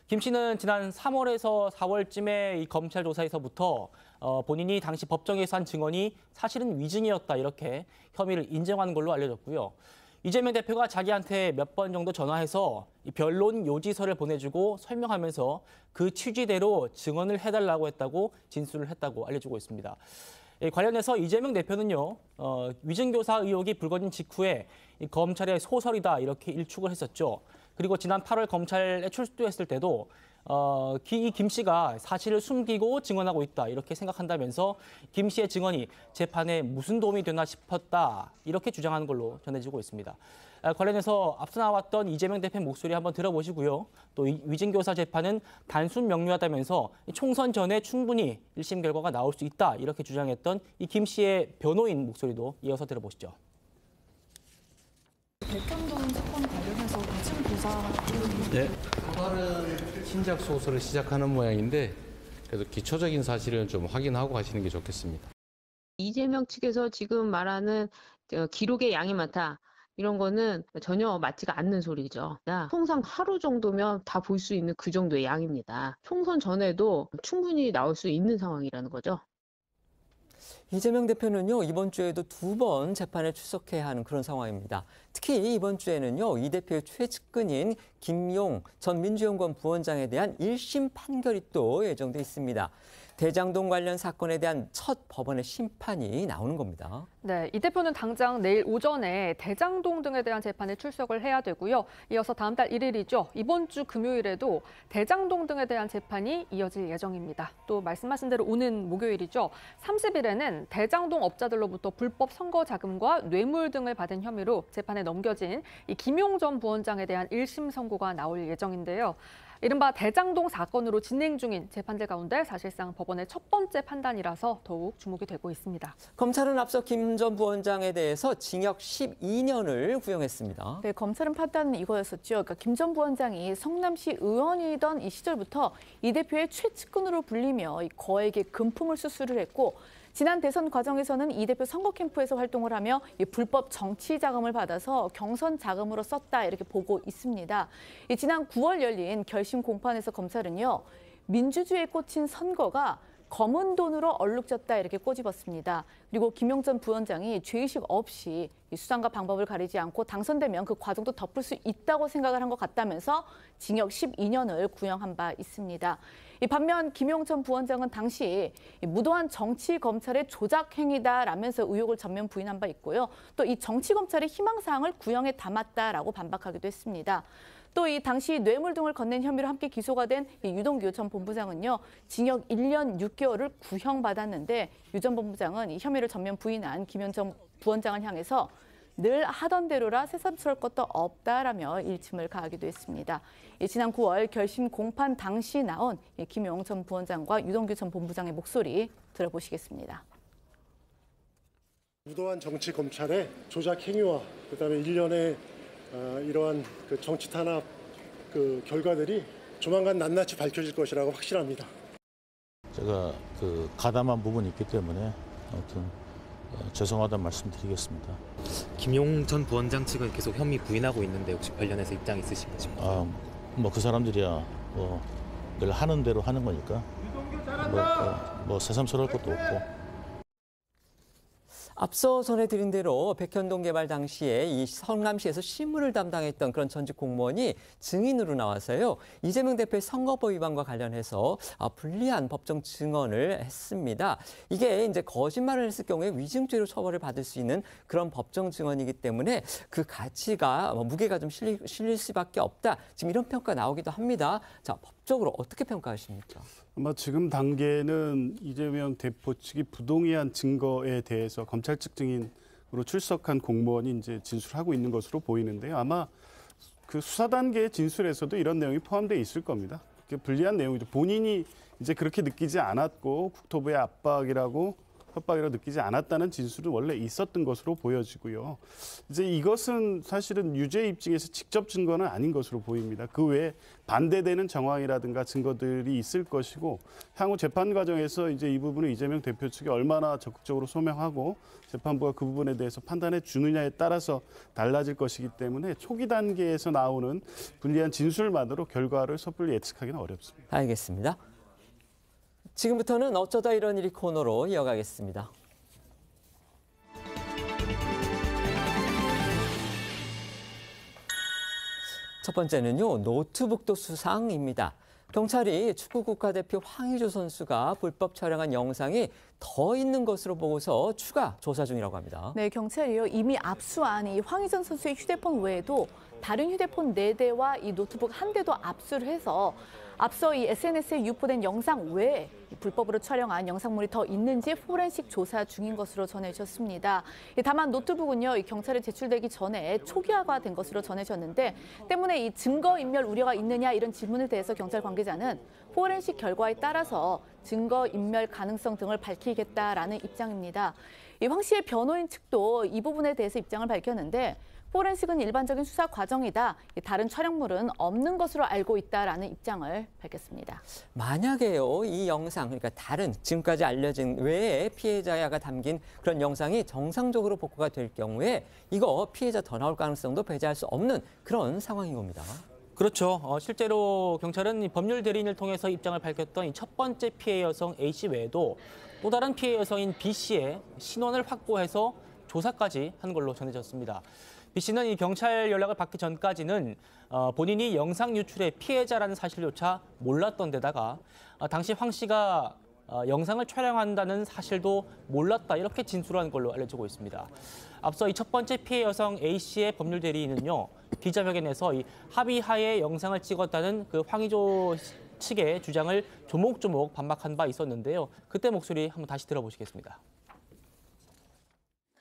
김 씨는 지난 3월에서 4월쯤에 이 검찰 조사에서부터 본인이 당시 법정에서 한 증언이 사실은 위증이었다 이렇게 혐의를 인정한 걸로 알려졌고요. 이재명 대표가 자기한테 몇 번 정도 전화해서 변론 요지서를 보내주고 설명하면서 그 취지대로 증언을 해달라고 했다고 진술을 했다고 알려지고 있습니다. 관련해서 이재명 대표는요, 위증교사 의혹이 불거진 직후에 검찰의 소설이다 이렇게 일축을 했었죠. 그리고 지난 8월 검찰에 출두했을 때도 이 김 씨가 사실을 숨기고 증언하고 있다 이렇게 생각한다면서 김 씨의 증언이 재판에 무슨 도움이 되나 싶었다 이렇게 주장하는 걸로 전해지고 있습니다. 관련해서 앞서 나왔던 이재명 대표 목소리 한번 들어보시고요. 또 위증교사 재판은 단순 명료하다면서 총선 전에 충분히 1심 결과가 나올 수 있다 이렇게 주장했던 이 김 씨의 변호인 목소리도 이어서 들어보시죠. 백현동 사건 관련해서 위증 교사 네. 다른 신작 소설을 시작하는 모양인데 그래서 기초적인 사실은 좀 확인하고 하시는 게 좋겠습니다. 이재명 측에서 지금 말하는 기록의 양이 많다. 이런 거는 전혀 맞지가 않는 소리죠. 총선 하루 정도면 다 볼 수 있는 그 정도의 양입니다. 총선 전에도 충분히 나올 수 있는 상황이라는 거죠. 이재명 대표는요, 이번 주에도 2번 재판에 출석해야 하는 그런 상황입니다. 특히 이번 주에는요, 이 대표의 최측근인 김용 전 민주연구원 부원장에 대한 1심 판결이 또 예정돼 있습니다. 대장동 관련 사건에 대한 첫 법원의 심판이 나오는 겁니다. 네, 이 대표는 당장 내일 오전에 대장동 등에 대한 재판에 출석을 해야 되고요. 이어서 다음 달 1일이죠. 이번 주 금요일에도 대장동 등에 대한 재판이 이어질 예정입니다. 또 말씀하신 대로 오는 목요일이죠. 30일에는 대장동 업자들로부터 불법 선거 자금과 뇌물 등을 받은 혐의로 재판에 넘겨진 이 김용 전 부원장에 대한 1심 선고가 나올 예정인데요. 이른바 대장동 사건으로 진행 중인 재판들 가운데 사실상 법원의 첫 번째 판단이라서 더욱 주목이 되고 있습니다. 검찰은 앞서 김 전 부원장에 대해서 징역 12년을 구형했습니다. 네, 검찰은 판단은 이거였었죠. 그러니까 김 전 부원장이 성남시 의원이던 이 시절부터 이 대표의 최측근으로 불리며 이 거액의 금품을 수수를 했고 지난 대선 과정에서는 이 대표 선거 캠프에서 활동을 하며 불법 정치 자금을 받아서 경선 자금으로 썼다 이렇게 보고 있습니다. 지난 9월 열린 결심 공판에서 검찰은요. 민주주의에 꽂힌 선거가 검은 돈으로 얼룩졌다 이렇게 꼬집었습니다. 그리고 김용 전 부원장이 죄의식 없이 수단과 방법을 가리지 않고 당선되면 그 과정도 덮을 수 있다고 생각을 한 것 같다면서 징역 12년을 구형한 바 있습니다. 반면 김용 전 부원장은 당시 무도한 정치 검찰의 조작 행위다라면서 의혹을 전면 부인한 바 있고요. 또 이 정치 검찰의 희망사항을 구형에 담았다라고 반박하기도 했습니다. 또 이 당시 뇌물 등을 건넨 혐의로 함께 기소가 된 유동규 전 본부장은요. 징역 1년 6개월을 구형받았는데 유 전 본부장은 이 혐의를 전면 부인한 김용 전 부원장을 향해서 늘 하던 대로라 새삼스러울 것도 없다라며 일침을 가하기도 했습니다. 지난 9월 결심 공판 당시 나온 김용 전 부원장과 유동규 전 본부장의 목소리 들어보시겠습니다. 무도한 정치 검찰의 조작 행위와 그다음에 일련의 이러한 그 정치 탄압 그 결과들이 조만간 낱낱이 밝혀질 것이라고 확신합니다. 제가 그 가담한 부분이 있기 때문에 아무튼 죄송하다는 말씀드리겠습니다. 김용 전 부원장 측은 계속 혐의 부인하고 있는데 혹시 관련해서 입장 있으신 것입니까? 뭐 그 사람들이야 뭐 늘 하는 대로 하는 거니까 뭐 새삼스러울 것도 없고. 앞서 전해드린 대로 백현동 개발 당시에 이 성남시에서 실무를 담당했던 그런 전직 공무원이 증인으로 나와서요. 이재명 대표의 선거법 위반과 관련해서 불리한 법정 증언을 했습니다. 이게 이제 거짓말을 했을 경우에 위증죄로 처벌을 받을 수 있는 그런 법정 증언이기 때문에 그 가치가 무게가 좀 실릴 수밖에 없다. 지금 이런 평가 나오기도 합니다. 자, 법적으로 어떻게 평가하십니까? 아마 지금 단계는 이재명 대표 측이 부동의한 증거에 대해서 검찰 측 증인으로 출석한 공무원이 이제 진술하고 있는 것으로 보이는데요. 아마 그 수사 단계의 진술에서도 이런 내용이 포함되어 있을 겁니다. 불리한 내용이죠. 본인이 이제 그렇게 느끼지 않았고 국토부의 압박이라고 협박이라고 느끼지 않았다는 진술은 원래 있었던 것으로 보여지고요. 이제 이것은 사실은 유죄 입증에서 직접 증거는 아닌 것으로 보입니다. 그 외에 반대되는 정황이라든가 증거들이 있을 것이고 향후 재판 과정에서 이제 이 부분을 이재명 대표 측이 얼마나 적극적으로 소명하고 재판부가 그 부분에 대해서 판단해 주느냐에 따라서 달라질 것이기 때문에 초기 단계에서 나오는 불리한 진술만으로 결과를 섣불리 예측하기는 어렵습니다. 알겠습니다. 지금부터는 어쩌다 이런 일이 코너로 이어가겠습니다. 첫 번째는요, 노트북도 수상입니다. 경찰이 축구 국가대표 황의조 선수가 불법 촬영한 영상이 더 있는 것으로 보고서 추가 조사 중이라고 합니다. 네, 경찰이요. 이미 압수한 이 황의전 선수의 휴대폰 외에도 다른 휴대폰 4대와 이 노트북 1대도 압수를 해서 앞서 이 SNS에 유포된 영상 외에 불법으로 촬영한 영상물이 더 있는지 포렌식 조사 중인 것으로 전해졌습니다. 다만 노트북은요, 이 경찰에 제출되기 전에 초기화가 된 것으로 전해졌는데 때문에 이 증거인멸 우려가 있느냐 이런 질문에 대해서 경찰 관계자는 포렌식 결과에 따라서 증거인멸 가능성 등을 밝히겠다라는 입장입니다. 이 황 씨의 변호인 측도 이 부분에 대해서 입장을 밝혔는데 포렌식은 일반적인 수사 과정이다. 다른 촬영물은 없는 것으로 알고 있다라는 입장을 밝혔습니다. 만약에요, 이 영상, 그러니까 다른 지금까지 알려진 외에 피해자가 담긴 그런 영상이 정상적으로 복구가 될 경우에 이거 피해자 더 나올 가능성도 배제할 수 없는 그런 상황인 겁니다. 그렇죠. 실제로 경찰은 법률 대리인을 통해서 입장을 밝혔던 이 첫 번째 피해 여성 A씨 외에도 또 다른 피해 여성인 B씨의 신원을 확보해서 조사까지 한 걸로 전해졌습니다. B씨는 이 경찰 연락을 받기 전까지는 본인이 영상 유출의 피해자라는 사실조차 몰랐던 데다가 당시 황 씨가 영상을 촬영한다는 사실도 몰랐다 이렇게 진술한 걸로 알려지고 있습니다. 앞서 이 첫 번째 피해 여성 A씨의 법률 대리인은요, 기자회견에서 이 합의하에 영상을 찍었다는 그 황의조 측의 주장을 조목조목 반박한 바 있었는데요. 그때 목소리 한번 다시 들어보시겠습니다.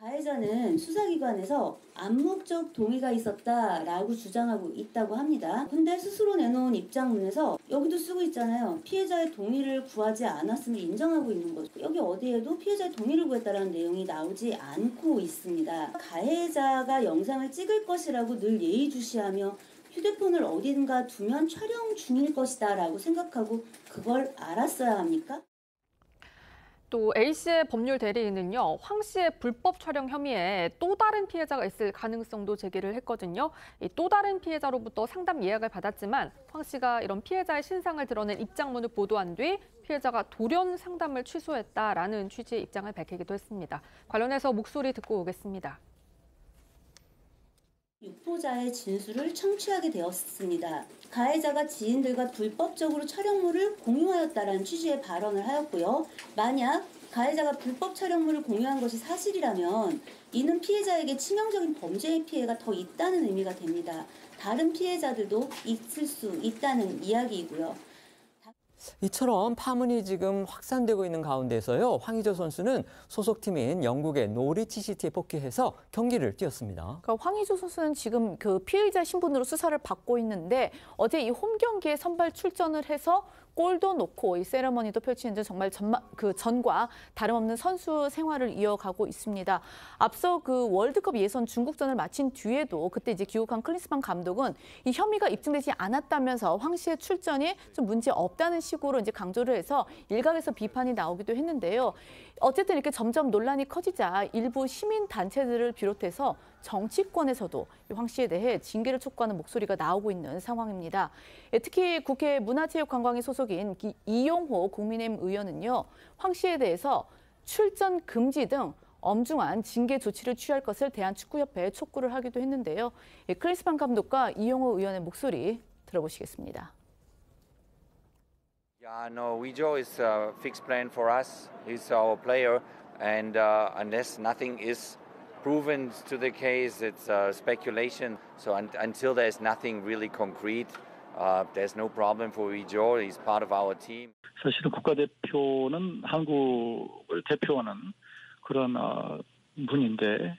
가해자는 수사기관에서 암묵적 동의가 있었다라고 주장하고 있다고 합니다. 근데 스스로 내놓은 입장문에서 여기도 쓰고 있잖아요. 피해자의 동의를 구하지 않았음을 인정하고 있는 거죠. 여기 어디에도 피해자의 동의를 구했다는 내용이 나오지 않고 있습니다. 가해자가 영상을 찍을 것이라고 늘 예의주시하며 휴대폰을 어딘가 두면 촬영 중일 것이다 라고 생각하고 그걸 알았어야 합니까? 또 A씨의 법률 대리인은요, 황 씨의 불법 촬영 혐의에 또 다른 피해자가 있을 가능성도 제기를 했거든요. 이 또 다른 피해자로부터 상담 예약을 받았지만 황 씨가 이런 피해자의 신상을 드러낸 입장문을 보도한 뒤 피해자가 돌연 상담을 취소했다라는 취지의 입장을 밝히기도 했습니다. 관련해서 목소리 듣고 오겠습니다. 유포자의 진술을 청취하게 되었습니다. 가해자가 지인들과 불법적으로 촬영물을 공유하였다라는 취지의 발언을 하였고요. 만약 가해자가 불법 촬영물을 공유한 것이 사실이라면 이는 피해자에게 치명적인 범죄의 피해가 더 있다는 의미가 됩니다. 다른 피해자들도 있을 수 있다는 이야기이고요. 이처럼 파문이 지금 확산되고 있는 가운데서요, 황의조 선수는 소속팀인 영국의 노리치 시티에 복귀해서 경기를 뛰었습니다. 그러니까 황의조 선수는 지금 그 피의자 신분으로 수사를 받고 있는데 어제 이 홈 경기에 선발 출전을 해서 골도 넣고 이 세레머니도 펼치는데 정말 전과 다름없는 선수 생활을 이어가고 있습니다. 앞서 그 월드컵 예선 중국전을 마친 뒤에도 그때 이제 귀국한 클린스만 감독은 이 혐의가 입증되지 않았다면서 황 씨의 출전이 좀 문제 없다는 식으로 이제 강조를 해서 일각에서 비판이 나오기도 했는데요. 어쨌든 이렇게 점점 논란이 커지자 일부 시민 단체들을 비롯해서 정치권에서도 황 씨에 대해 징계를 촉구하는 목소리가 나오고 있는 상황입니다. 특히 국회 문화체육관광위 소속인 이용호 국민의힘 의원은요, 황 씨에 대해서 출전 금지 등 엄중한 징계 조치를 취할 것을 대한축구협회에 촉구를 하기도 했는데요. 클린스만 감독과 이용호 의원의 목소리 들어보시겠습니다. Yeah, no, Wejo is a fixed plan for us. He's our player, and unless nothing is proven to the case, it's speculation. So until there's nothing really concrete, there's no problem for Wejo. He's part of our team. 사실은 국가대표는 한국을 대표하는 그런 분인데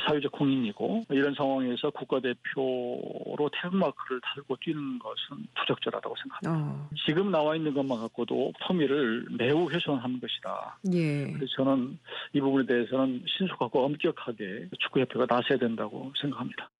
사회적 공인이고 이런 상황에서 국가대표로 태극마크를 달고 뛰는 것은 부적절하다고 생각합니다. 지금 나와 있는 것만 갖고도 품위를 매우 훼손하는 것이다. 예. 그래서 저는 이 부분에 대해서는 신속하고 엄격하게 축구협회가 나서야 된다고 생각합니다.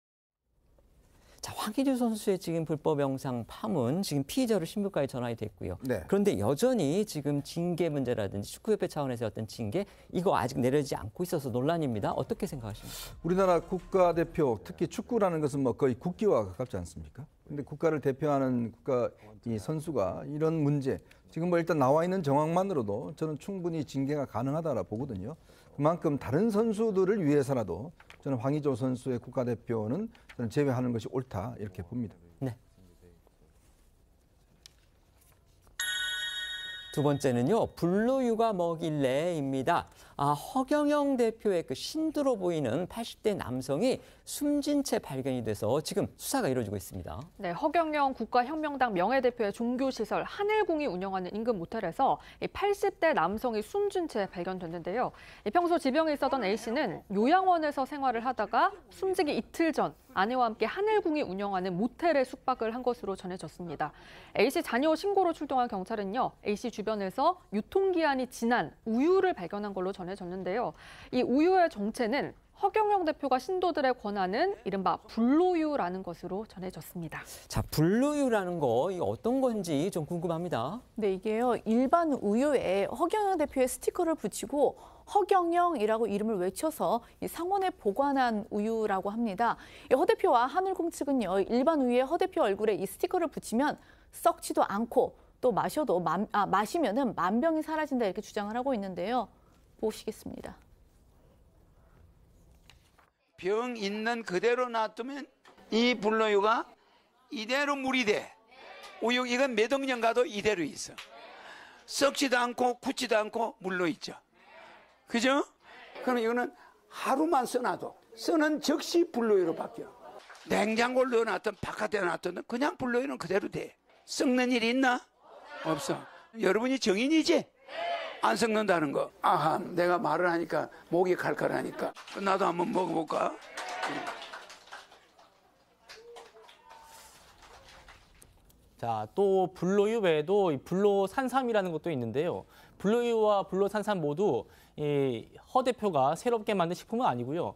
자, 황의조 선수의 지금 불법 영상 파문, 지금 피의자로 신부까지 전환이 됐고요. 네. 그런데 여전히 지금 징계 문제라든지 축구협회 차원에서 어떤 징계, 이거 아직 내려지지 않고 있어서 논란입니다. 어떻게 생각하십니까? 우리나라 국가대표, 특히 축구라는 것은 뭐 거의 국기와 가깝지 않습니까? 근데 국가를 대표하는 국가 이 선수가 이런 문제, 지금 뭐 일단 나와 있는 정황만으로도 저는 충분히 징계가 가능하다고 보거든요. 그만큼 다른 선수들을 위해서라도 저는 황의조 선수의 국가대표는 저는 제외하는 것이 옳다 이렇게 봅니다. 네. 두 번째는요, 불로유가 뭐길래입니다. 허경영 대표의 그 신두로 보이는 80대 남성이 숨진 채 발견이 돼서 지금 수사가 이루어지고 있습니다. 네, 허경영 국가혁명당 명예대표의 종교시설 하늘궁이 운영하는 인근 모텔에서 80대 남성이 숨진 채 발견됐는데요. 평소 지병이 있었던 A씨는 요양원에서 생활을 하다가 숨지기 이틀 전 아내와 함께 하늘궁이 운영하는 모텔에 숙박을 한 것으로 전해졌습니다. A씨 자녀 신고로 출동한 경찰은요, A씨 주변에서 유통기한이 지난 우유를 발견한 걸로 전해졌는데요. 이 우유의 정체는 허경영 대표가 신도들에 권하는 이른바 불로유라는 것으로 전해졌습니다. 자, 불로유라는 거 이게 어떤 건지 좀 궁금합니다. 네, 이게요. 일반 우유에 허경영 대표의 스티커를 붙이고 허경영이라고 이름을 외쳐서 이 상온에 보관한 우유라고 합니다. 허 대표와 하늘궁 측은요, 일반 우유에 허 대표 얼굴에 이 스티커를 붙이면 썩지도 않고 또 마시면은 만병이 사라진다 이렇게 주장을 하고 있는데요. 보시겠습니다. 병 있는 그대로 놔두면 이 불로유가 이대로 물이 돼. 우유 이건 몇 억년 가도 이대로 있어. 썩지도 않고 굳지도 않고 물로 있죠. 그죠? 그럼 이거는 하루만 써놔도 쓰는 즉시 불로유로 바뀌어. 냉장고를 넣어놨든 바깥에 놔뒀든 그냥 불로유는 그대로 돼. 썩는 일이 있나? 없어. 여러분이 정인이지? 안 썩는다는 거. 아하, 내가 말을 하니까 목이 칼칼하니까 나도 한번 먹어볼까? 자, 또 불로유 외에도 이 불로산삼이라는 것도 있는데요. 불로유와 불로산삼 모두 허 대표가 새롭게 만든 식품은 아니고요.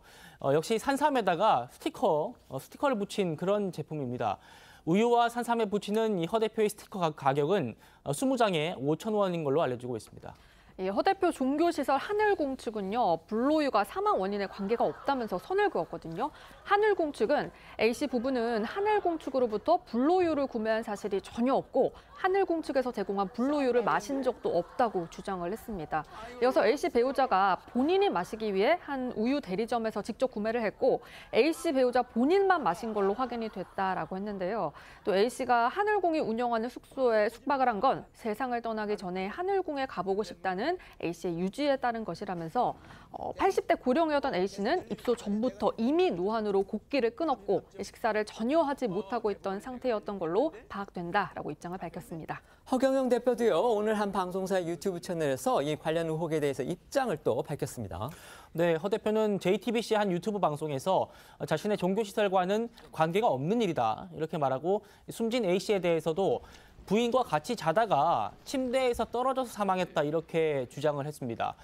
역시 산삼에다가 스티커를 붙인 그런 제품입니다. 우유와 산삼에 붙이는 이 허 대표의 스티커 가격은 20장에 5,000원인 걸로 알려지고 있습니다. 허 대표 종교시설 하늘궁 측은요, 불로유가 사망 원인에 관계가 없다면서 선을 그었거든요. 하늘궁 측은 A씨 부부는 하늘궁 측으로부터 불로유를 구매한 사실이 전혀 없고 하늘궁 측에서 제공한 불로유를 마신 적도 없다고 주장을 했습니다. 이어서 A씨 배우자가 본인이 마시기 위해 한 우유 대리점에서 직접 구매를 했고 A씨 배우자 본인만 마신 걸로 확인이 됐다라고 했는데요. 또 A씨가 하늘궁이 운영하는 숙소에 숙박을 한 건 세상을 떠나기 전에 하늘궁에 가보고 싶다는 A씨의 유지에 따른 것이라면서 80대 고령이었던 A씨는 입소 전부터 이미 노환으로 곡기를 끊었고 식사를 전혀 하지 못하고 있던 상태였던 걸로 파악된다라고 입장을 밝혔습니다. 허경영 대표도요, 오늘 한 방송사의 유튜브 채널에서 이 관련 의혹에 대해서 입장을 또 밝혔습니다. 네, 허 대표는 JTBC 한 유튜브 방송에서 자신의 종교시설과는 관계가 없는 일이다 이렇게 말하고 숨진 A씨에 대해서도 부인과 같이 자다가 침대에서 떨어져서 사망했다 이렇게 주장을 했습니다.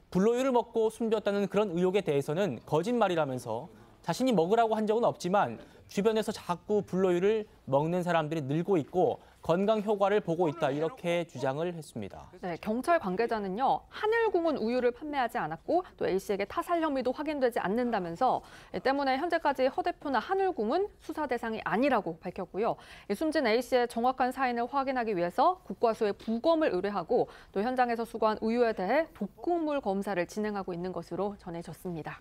불로유를 먹고 숨졌다는 그런 의혹에 대해서는 거짓말이라면서 자신이 먹으라고 한 적은 없지만 주변에서 자꾸 불로유를 먹는 사람들이 늘고 있고 건강 효과를 보고 있다 이렇게 주장을 했습니다. 네, 경찰 관계자는요, 하늘궁은 우유를 판매하지 않았고 또 A씨에게 타살 혐의도 확인되지 않는다면서 때문에 현재까지 허 대표나 하늘궁은 수사 대상이 아니라고 밝혔고요. 숨진 A씨의 정확한 사인을 확인하기 위해서 국과수에 부검을 의뢰하고 또 현장에서 수거한 우유에 대해 독극물 검사를 진행하고 있는 것으로 전해졌습니다.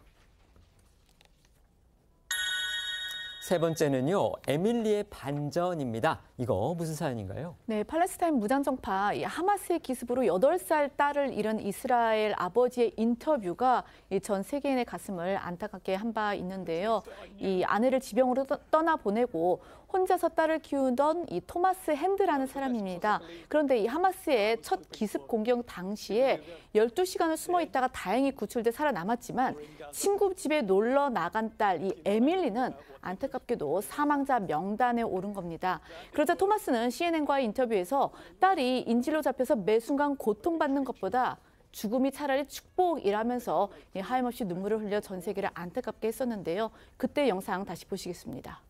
세 번째는요, 에밀리의 반전입니다. 이거 무슨 사연인가요? 네, 팔레스타인 무장정파 하마스의 기습으로 8살 딸을 잃은 이스라엘 아버지의 인터뷰가 전 세계인의 가슴을 안타깝게 한 바 있는데요. 이 아내를 지병으로 떠나보내고 혼자서 딸을 키우던 이 토마스 핸드라는 사람입니다. 그런데 이 하마스의 첫 기습 공격 당시에 12시간을 숨어 있다가 다행히 구출돼 살아남았지만 친구 집에 놀러 나간 딸 이 에밀리는 안타깝게도 사망자 명단에 오른 겁니다. 그러자 토마스는 CNN과의 인터뷰에서 딸이 인질로 잡혀서 매 순간 고통받는 것보다 죽음이 차라리 축복이라면서 하염없이 눈물을 흘려 전 세계를 안타깝게 했었는데요. 그때 영상 다시 보시겠습니다.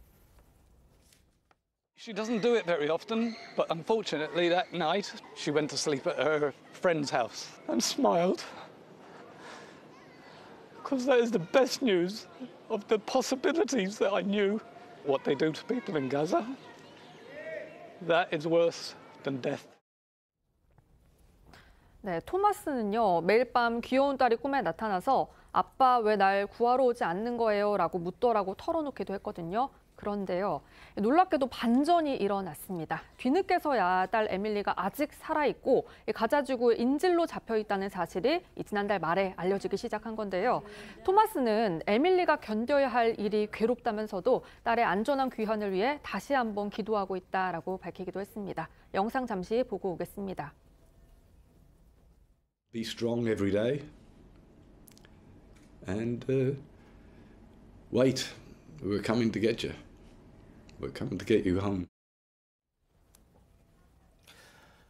She doesn't do it very often, but unfortunately that night she went to sleep at her friend's house and smiled. Because that is the best news of the possibilities that I knew. What they do to people in Gaza, that is worse than death. 네, 토마스는요, 매일 밤 귀여운 딸이 꿈에 나타나서 아빠 왜 날 구하러 오지 않는 거예요? 라고 묻더라고 털어놓기도 했거든요. 그런데요, 놀랍게도 반전이 일어났습니다. 뒤늦게서야 딸 에밀리가 아직 살아있고 가자지구에 인질로 잡혀있다는 사실이 지난달 말에 알려지기 시작한 건데요. 토마스는 에밀리가 견뎌야 할 일이 괴롭다면서도 딸의 안전한 귀환을 위해 다시 한번 기도하고 있다라고 밝히기도 했습니다. 영상 잠시 보고 오겠습니다. Be strong every day and wait. We're coming to get you. We're coming to get you home.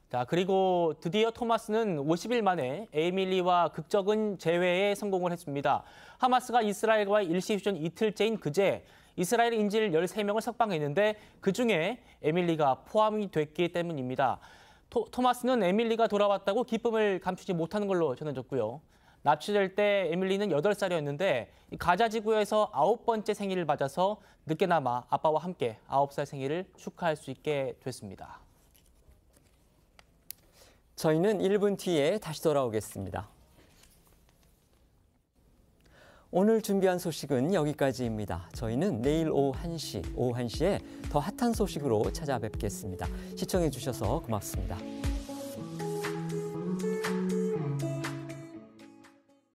자, 그리고 드디어 토마스는 50일 만에 에밀리와 극적은 재회에 성공을 했습니다. 하마스가 이스라엘과의 일시휴전 이틀째인 그제 이스라엘 인질 13명을 석방했는데 그중에 에밀리가 포함이 됐기 때문입니다. 토마스는 에밀리가 돌아왔다고 기쁨을 감추지 못하는 걸로 전해졌고요. 납치될 때 에밀리는 8살이었는데 가자 지구에서 9번째 생일을 맞아서 늦게나마 아빠와 함께 9살 생일을 축하할 수 있게 됐습니다. 저희는 1분 뒤에 다시 돌아오겠습니다. 오늘 준비한 소식은 여기까지입니다. 저희는 내일 오후 1시에 더 핫한 소식으로 찾아뵙겠습니다. 시청해 주셔서 고맙습니다.